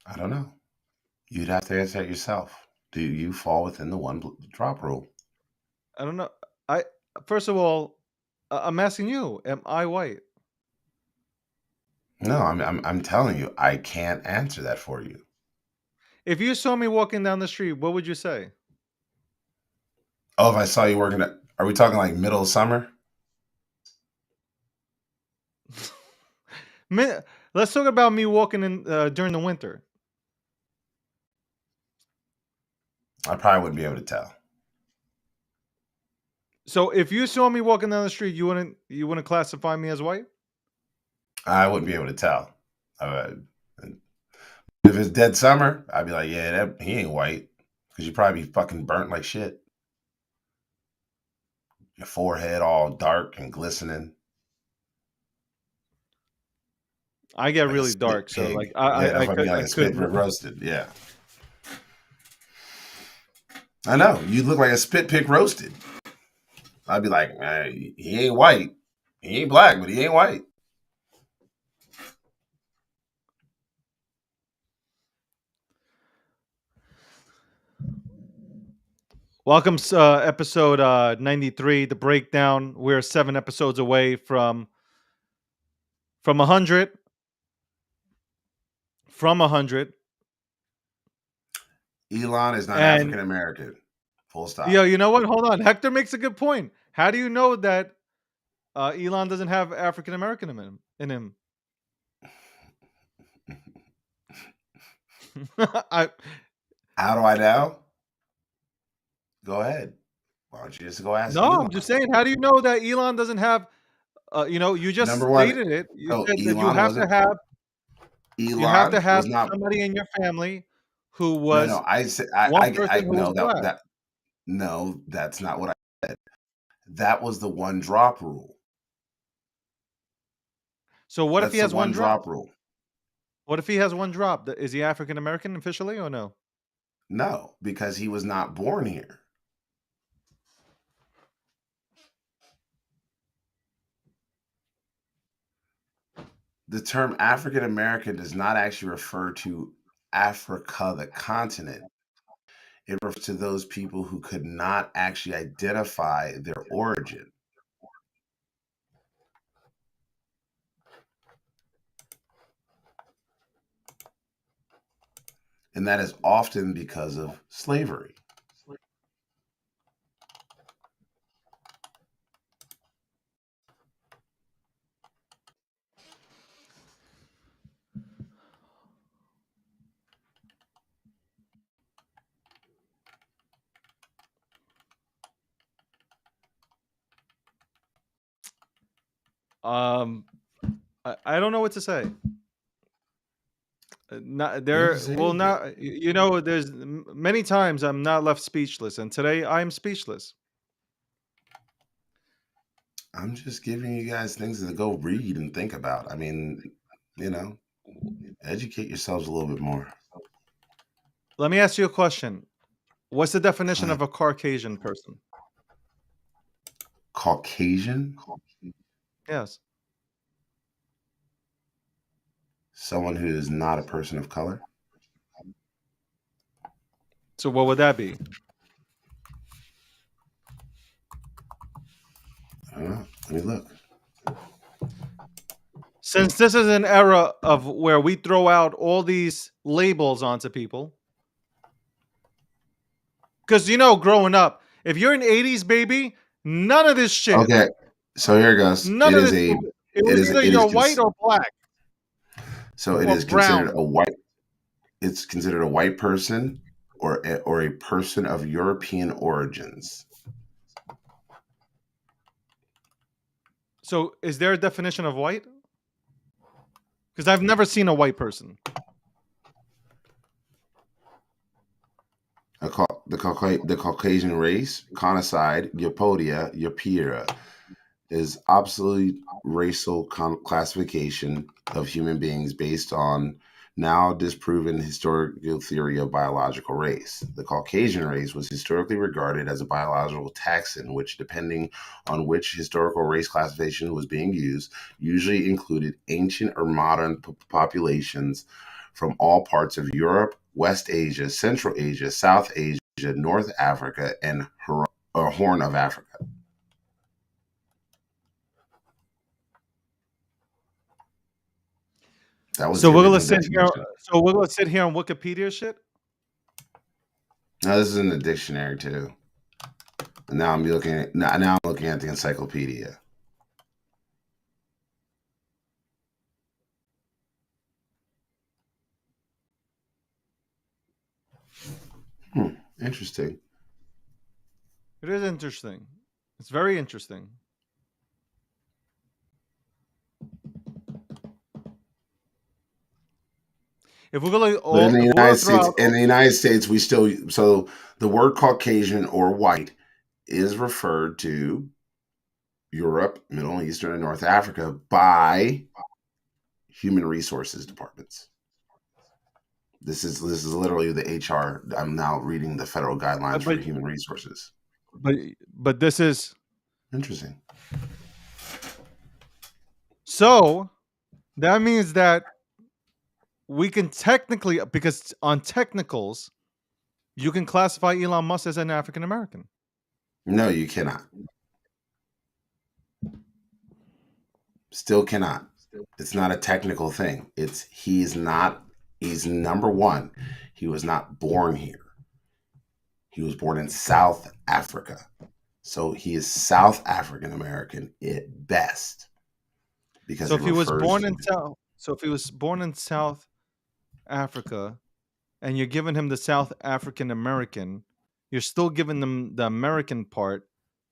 I don't know. You'd have to answer that yourself. Do you fall within the one drop rule? I don't know. I First of all, I'm asking you, am I white? No, I'm telling you, I can't answer that for you. If you saw me walking down the street, what would you say? Oh, if I saw you working at, are we talking like middle of summer? Let's talk about me walking in during the winter. I probably wouldn't be able to tell. So if you saw me walking down the street, you wouldn't classify me as white? I wouldn't be able to tell. If it's dead summer, I'd be like, yeah, he ain't white. Because you'd probably be fucking burnt like shit. Your forehead all dark and glistening. I get Like a really spit dark, so pig. like Yeah, that's I what I mean, could like I a spit could pig roasted. Yeah. I know. You look like a spit pig roasted. I'd be like, he ain't white. He ain't black, but he ain't white. Welcome, episode 93, the breakdown. We're 7 episodes away from 100. From 100. Elon is not And, African American. Full stop. yo, you know what? Hold on. Hector makes a good point. How do you know that Elon doesn't have African American in him? I, How do I know? Go ahead. Why don't you just go ask no, Elon? I'm just saying, how do you know that Elon doesn't have, you just Number one, stated it. You oh, said that Elon wasn't. you have to Elon have was not. somebody in your family who No. was I said one person who was no black. that no, that's not what I said. That was the one drop rule. So what if he That's the has one one drop? drop rule. What if he has one drop? Is he African American officially or no? No, because he was not born here. The term African American does not actually refer to Africa, the continent. It refers to those people who could not actually identify their origin. And that is often because of slavery. I don't know what to say. Not You don't have to there. say Well, anything. not there's many times I'm not left speechless, and today I'm speechless. I'm just giving you guys things to go read and think about. I mean, educate yourselves a little bit more. Let me ask you a question. What's the definition Uh, of a Caucasian person? Caucasian, Yes. someone who is not a person of color. So what would that be? I don't know. Let me look. Since this is an era of where we throw out all these labels onto people, because growing up, if you're an '80s baby, none of this shit, Okay, so here it goes. none of this. It was either It is you're white or black so it or is considered brown. a white. It's considered a white person or a person of European origins. So is there a definition of white? Because I've never seen a white person. The Caucasian race, Conocide, Eupodia, Eupira, is absolute racial classification of human beings based on now disproven historical theory of biological race. The Caucasian race was historically regarded as a biological taxon, which, depending on which historical race classification was being used, usually included ancient or modern populations from all parts of Europe, West Asia, Central Asia, South Asia, North Africa, and Horn of Africa. That was So the we're gonna original sit here. definition. So we're gonna sit here on Wikipedia shit. Now this is in the dictionary too. And now I'm looking at the encyclopedia. Interesting. It is interesting. It's very interesting. If we're gonna But all, if we're gonna throw out, In the United States, we still so the word Caucasian or white is referred to Europe, Middle Eastern, and North Africa by human resources departments. This is literally the HR. I'm now reading the federal guidelines for but human resources. but but this is Interesting. so that means that we can technically, because on technicals, you can classify Elon Musk as an African American. No, you cannot. Still cannot. It's not a technical thing. He's number one. He was not born here. He was born in South Africa. So he is South African American at best. Because So if he was born in South Africa and you're giving him the South African American, you're still giving them the American part,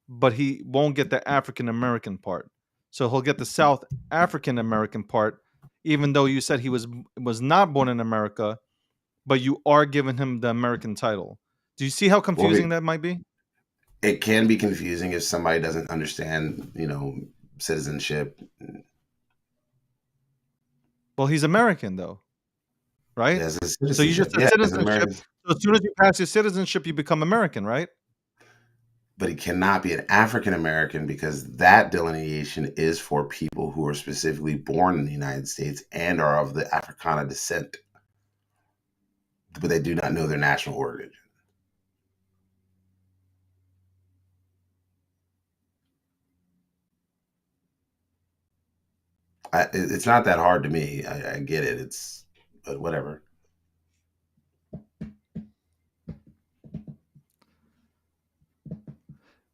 but he won't get the African American part. So he'll get the South African American part, even though you said he was not born in America, but you are giving him the American title. Do you see how confusing that might be? It can be confusing if somebody doesn't understand, citizenship. Well, he's American though, right? So you just said citizenship. So as soon as you pass your citizenship, you become American, right? But he cannot be an African American because that delineation is for people who are specifically born in the United States and are of the Africana descent, but they do not know their national origin. It's not that hard to me. I get it. But whatever.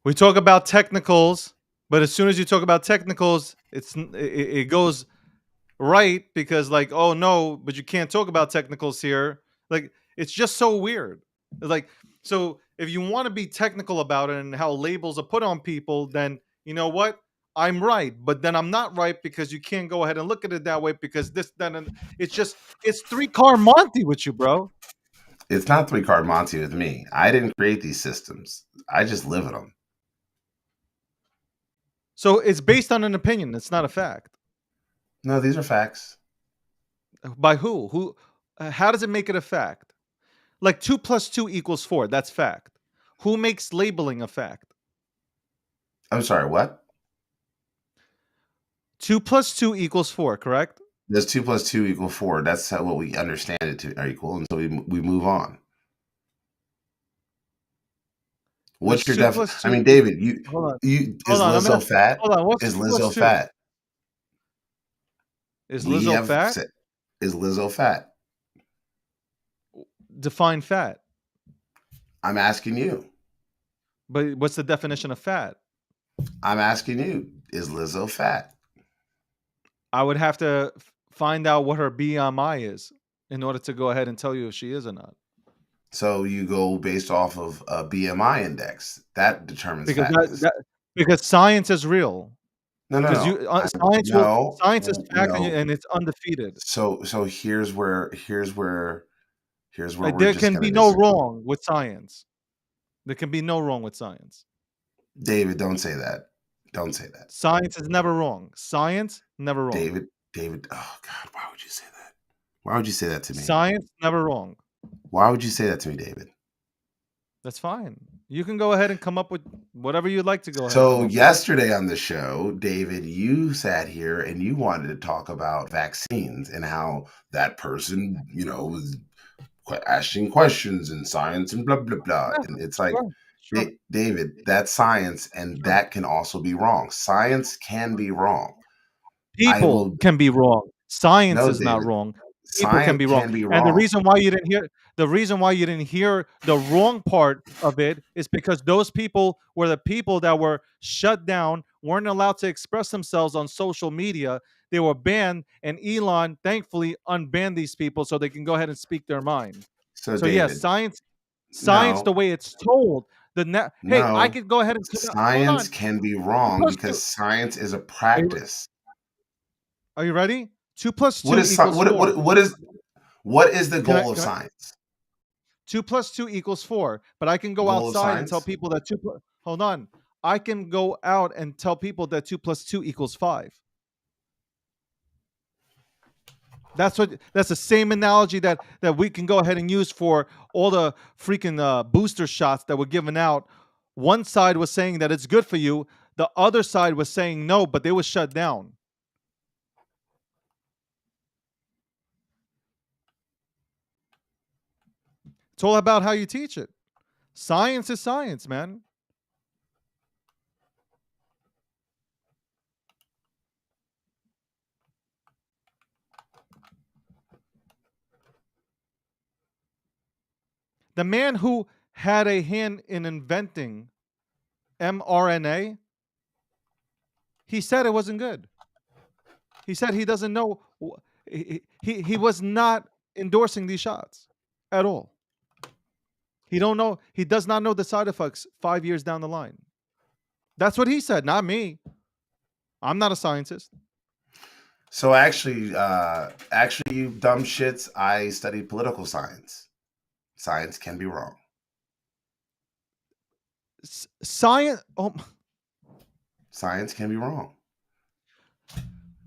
We talk about technicals, but as soon as you talk about technicals, it goes right because like, oh no, but you can't talk about technicals here. Like it's just so weird. Like so if you want to be technical about it and how labels are put on people, then you know what? I'm right, but then I'm not right because you can't go ahead and look at it that way because this, then, and it's three-car Monty with you, bro. It's not three-card Monty with me. I didn't create these systems. I just live in them. So it's based on an opinion. It's not a fact. No, these are facts. By who? Who? How does it make it a fact? Like 2 + 2 = 4. That's fact. Who makes labeling a fact? I'm sorry, what? 2 + 2 = 4, correct? Does 2 + 2 = 4? That's what we understand it to equal, and so we move on. What's your definition? I mean, David, is Lizzo fat? Hold on. Is Lizzo fat? Is Lizzo fat? Is Lizzo fat? Define fat. I'm asking you. But what's the definition of fat? I'm asking you. Is Lizzo fat? I would have to find out what her BMI is in order to go ahead and tell you if she is or not. So you go based off of a BMI index. That determines fatness. Because science is real. No. Science is fact and it's undefeated. So here's where like, there can be no wrong with science. There can be no wrong with science. David, don't say that. Don't say that. Science is never wrong. Science never wrong. David. Oh God, why would you say that? Why would you say that to me? Science never wrong. Why would you say that to me, David? That's fine. You can go ahead and come up with whatever you'd like to go ahead. So yesterday on the show, David, you sat here and you wanted to talk about vaccines and how that person, was asking questions and science and blah, blah, blah. Yeah, and it's like, sure. David, that's science and that can also be wrong. Science can be wrong. People can be wrong. Science is David, not wrong. People can be wrong. And the reason why you didn't hear the wrong part of it is because those people were the people that were shut down, weren't allowed to express themselves on social media. They were banned, and Elon thankfully unbanned these people so they can go ahead and speak their mind. So David, yes, science, the way it's told. I could go ahead and science can be wrong because science is a practice. Are you ready? 2 + 2 = 4. What is the goal of science? 2 + 2 = 4. But I can go outside and tell people that hold on. I can go out and tell people that 2 + 2 = 5. That's the same analogy that we can go ahead and use for all the freaking booster shots that were given out. One side was saying that it's good for you, the other side was saying no, but they were shut down. It's all about how you teach it. Science is science, man. The man who had a hand in inventing mRNA, he said it wasn't good. He said he doesn't know. He was not endorsing these shots at all. He don't know. He does not know the side effects 5 years down the line. That's what he said, not me. I'm not a scientist. So actually, you dumb shits, I studied political science. Science can be wrong. Science. Oh, Science can be wrong.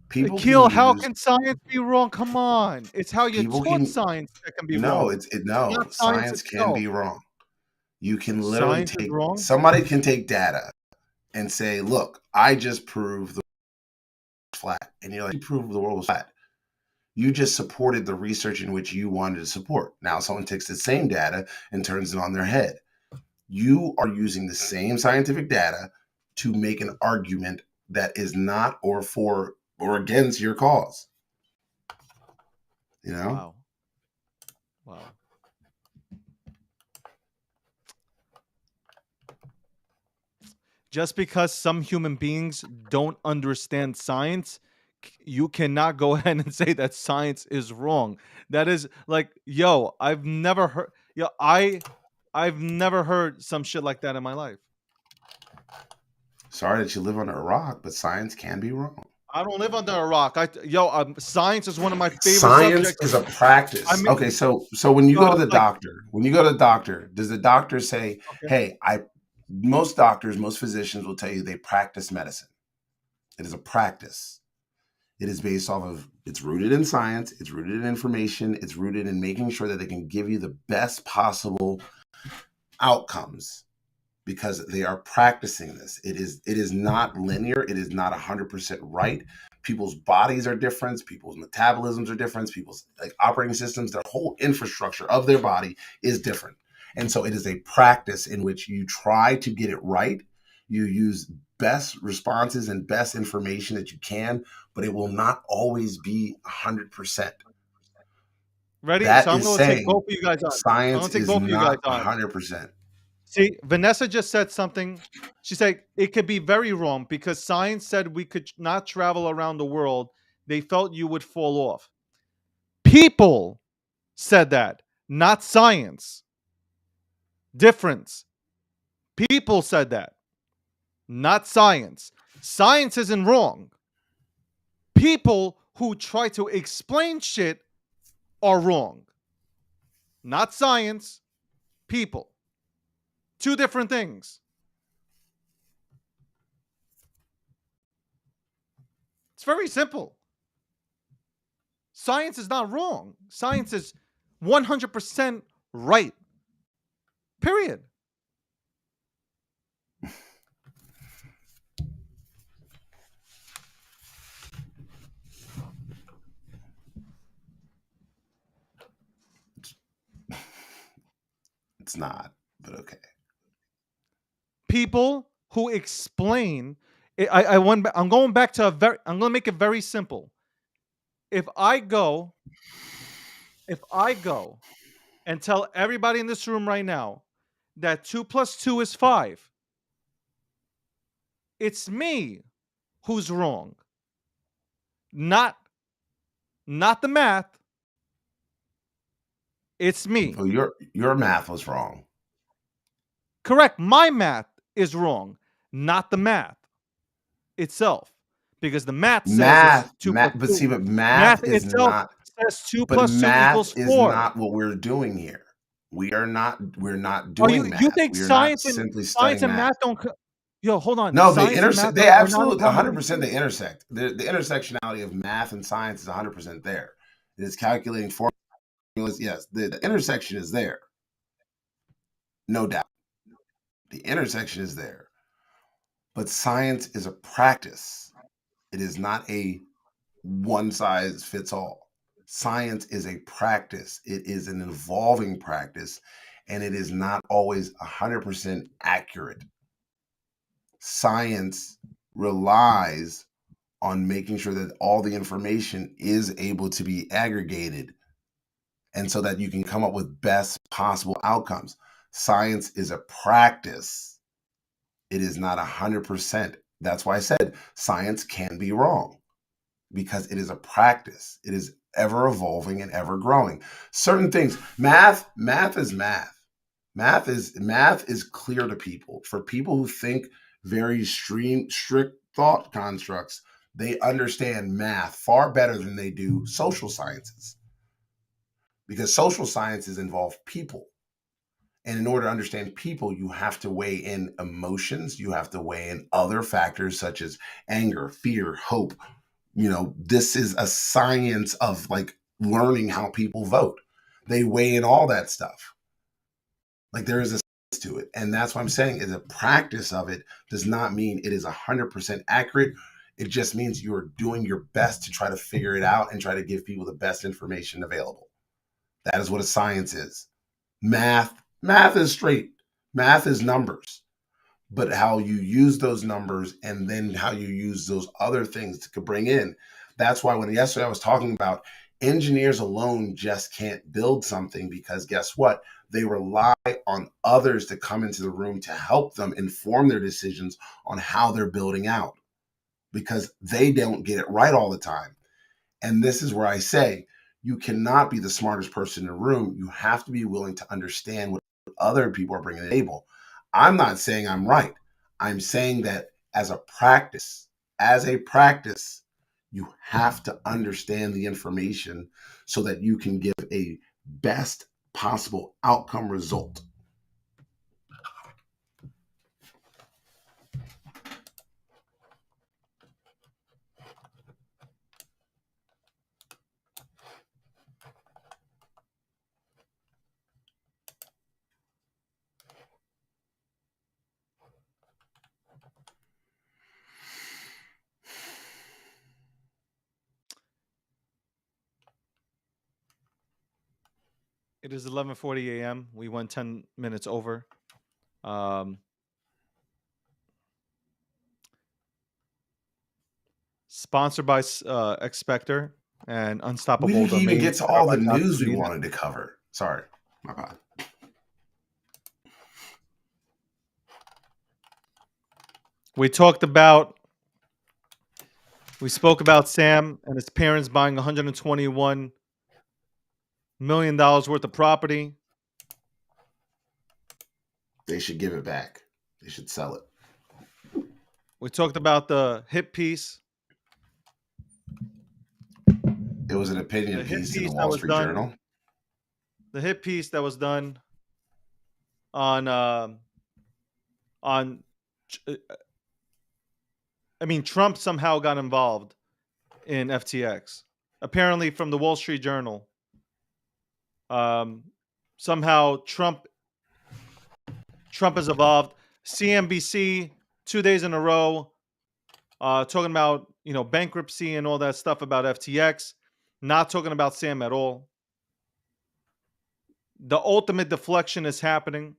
People Akil, can how use, can science be wrong? Come on, it's how you're people taught can science that can be no, wrong. no. Not science Science can itself. be wrong. You can literally Science is take wrong. somebody can take data and say, "Look, I just proved the world was flat," and you're like, "You proved the world was flat." You just supported the research in which you wanted to support. Now someone takes the same data and turns it on their head. You are using the same scientific data to make an argument that is not or for or against your cause. You know? Wow. Wow. Just because some human beings don't understand science, you cannot go ahead and say that science is wrong. That is like, yo, I've never heard, I've never heard some shit like that in my life. Sorry that you live under a rock, but science can be wrong. I don't live under a rock. Science is one of my favorite Science subjects. is a practice. I mean, Okay, so when you go to the like, doctor, does the doctor say, okay. "Hey, most doctors, most physicians will tell you they practice medicine." It is a practice. It is based off of, it's rooted in science, it's rooted in information, it's rooted in making sure that they can give you the best possible outcomes because they are practicing this. It is not linear. It is not 100% right. People's bodies are different. People's metabolisms are different. People's like operating systems, their whole infrastructure of their body is different. And so it is a practice in which you try to get it right. You use best responses and best information that you can, but it will not always be 100%. Ready? That So I'm is going to take saying both of you guys on. I'm going science to take is both of you guys not on. 100%. See, Vanessa just said something. She said it could be very wrong because science said we could not travel around the world. They felt you would fall off. People said that, not science. Difference. People said that, not science. Science isn't wrong. People who try to explain shit are wrong. Not science, people. Two different things. It's very simple. Science is not wrong. Science is 100% right. Period. It's not, but okay. People who explain, I'm going back to I'm going to make it very simple. If I go and tell everybody in this room right now that 2 + 2 is 5, it's me who's wrong. Not the math. It's me. Well, your math was wrong. Correct. My math is wrong, not the math itself. Because the math says it's 2 + 2. But see, but math is itself not. says 2 But + 2 math = is 4. not what we're doing here. We're not Oh, doing you math. think We are not science and simply studying math math. don't Yo, hold on. No, they Science and intersect. math They are not in absolutely 100% competition? they intersect. The intersectionality of math and science is 100% there. It is calculating formulas. Yes, the intersection is there. No doubt. The intersection is there. But science is a practice. It is not a one size fits all. Science is a practice. It is an evolving practice, and it is not always 100% accurate. Science relies on making sure that all the information is able to be aggregated, and so that you can come up with best possible outcomes. Science is a practice. It is not 100%. That's why I said science can be wrong, because it is a practice. It is ever evolving and ever growing. Certain things, math is math. Math is clear to people. For people who think very strict thought constructs, they understand math far better than they do social sciences, because social sciences involve people. And in order to understand people, you have to weigh in emotions. You have to weigh in other factors such as anger, fear, hope. This is a science of like learning how people vote. They weigh in all that stuff. Like, there is a science to it. And that's what I'm saying is a practice of it does not mean it is 100% accurate. It just means you are doing your best to try to figure it out and try to give people the best information available. That is what a science is. Math is straight. Math is numbers. But how you use those numbers and then how you use those other things to bring in. That's why when yesterday I was talking about engineers alone just can't build something, because guess what? They rely on others to come into the room to help them inform their decisions on how they're building out, because they don't get it right all the time. And this is where I say, you cannot be the smartest person in the room. You have to be willing to understand what other people are bringing to the table. I'm not saying I'm right. I'm saying that as a practice, you have to understand the information so that you can give a best possible outcome result. It is 11:40 a.m. We went 10 minutes over. Sponsored by Expector and We Unstoppable didn't even Domain. get to all the news we wanted to cover. Sorry, my bad. We spoke about Sam and his parents buying $121 million worth of property. They should give it back. They should sell it. We talked about the hit piece. It was an opinion piece in the Wall Street Journal. The hit piece that was done on Trump somehow got involved in FTX. Apparently from the Wall Street Journal. Somehow Trump is involved. CNBC 2 days in a row talking about bankruptcy and all that stuff about FTX, not talking about Sam at all. The ultimate deflection is happening.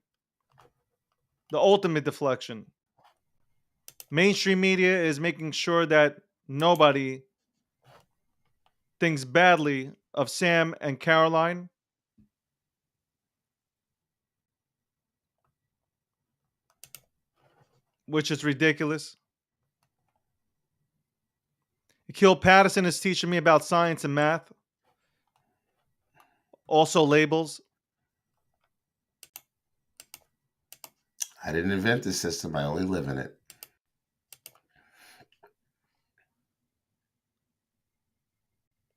The ultimate deflection. Mainstream media is making sure that nobody thinks badly of Sam and Caroline. Which is ridiculous. Akil Patterson is teaching me about science and math. Also labels. I didn't invent this system. I only live in it.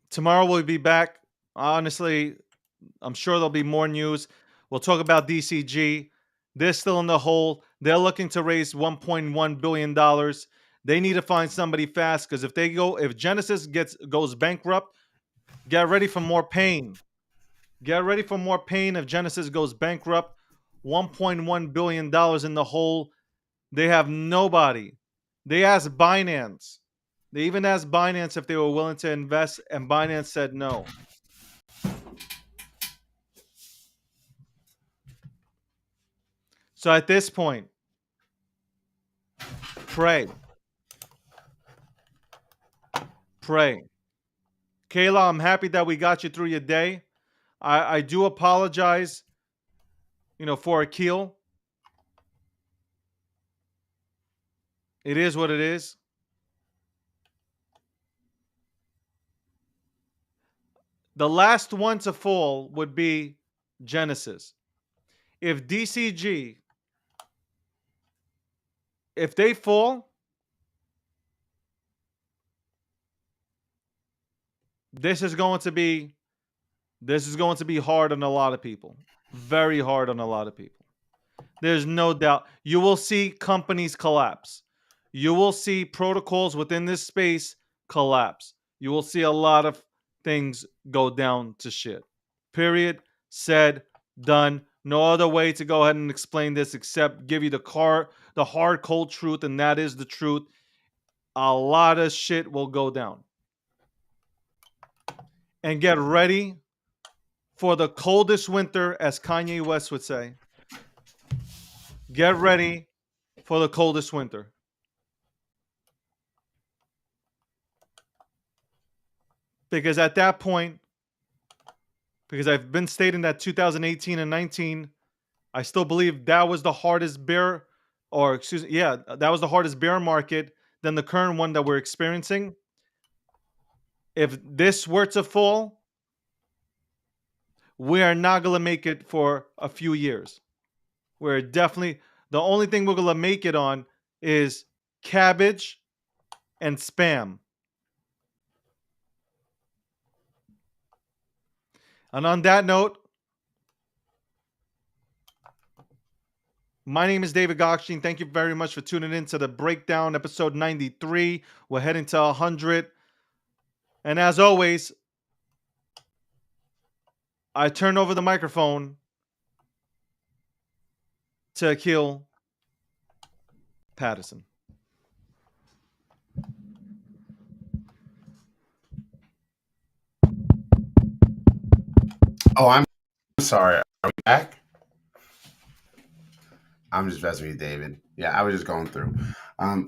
Tomorrow we'll be back. Honestly, I'm sure there'll be more news. We'll talk about DCG. They're still in the hole. They're looking to raise $1.1 billion. They need to find somebody fast, because if Genesis goes bankrupt, Get ready for more pain. Get ready for more pain if Genesis goes bankrupt. $1.1 billion in the hole. They have nobody. They asked Binance. They even asked Binance if they were willing to invest, and Binance said no. So at this point, pray. Pray. Kayla, I'm happy that we got you through your day. I do apologize, for Akil. It is what it is. The last one to fall would be Genesis. If DCG, if they fall, this is going to be hard on a lot of people. Very hard on a lot of people. There's no doubt. You will see companies collapse. You will see protocols within this space collapse. You will see a lot of things go down to shit. Period. Said. Done. No other way to go ahead and explain this except give you the hard, cold truth, and that is the truth. A lot of shit will go down. And get ready for the coldest winter, as Kanye West would say. Get ready for the coldest winter. Because at that point, because I've been stating that 2018 and 19, I still believe that was the hardest bear, that was the hardest bear market than the current one that we're experiencing. If this were to fall, we are not going to make it for a few years. We're definitely, the only thing we're going to make it on is cabbage and spam. And on that note, my name is David Gokhshtein. Thank you very much for tuning in to the Breakdown, episode 93. We're heading to 100. And as always, I turn over the microphone to Akil Patterson. Oh, I'm sorry. Are we back? I'm just messing with you, David. Yeah, I was just going through.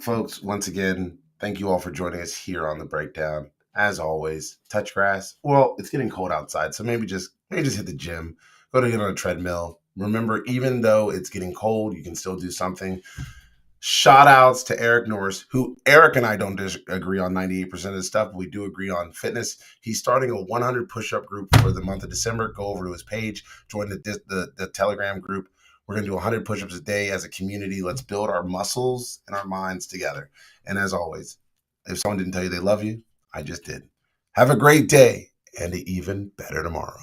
Folks, once again, thank you all for joining us here on the Breakdown. As always, touch grass. Well, it's getting cold outside, so maybe just hit the gym. Go to get on a treadmill. Remember, even though it's getting cold, you can still do something. Shout outs to Eric Norris, who Eric and I don't disagree on 98% of the stuff, but we do agree on fitness. He's starting a 100 push-up group for the month of December. Go over to his page, join the Telegram group. We're going to do 100 push-ups a day as a community. Let's build our muscles and our minds together. And as always, if someone didn't tell you they love you, I just did. Have a great day and an even better tomorrow.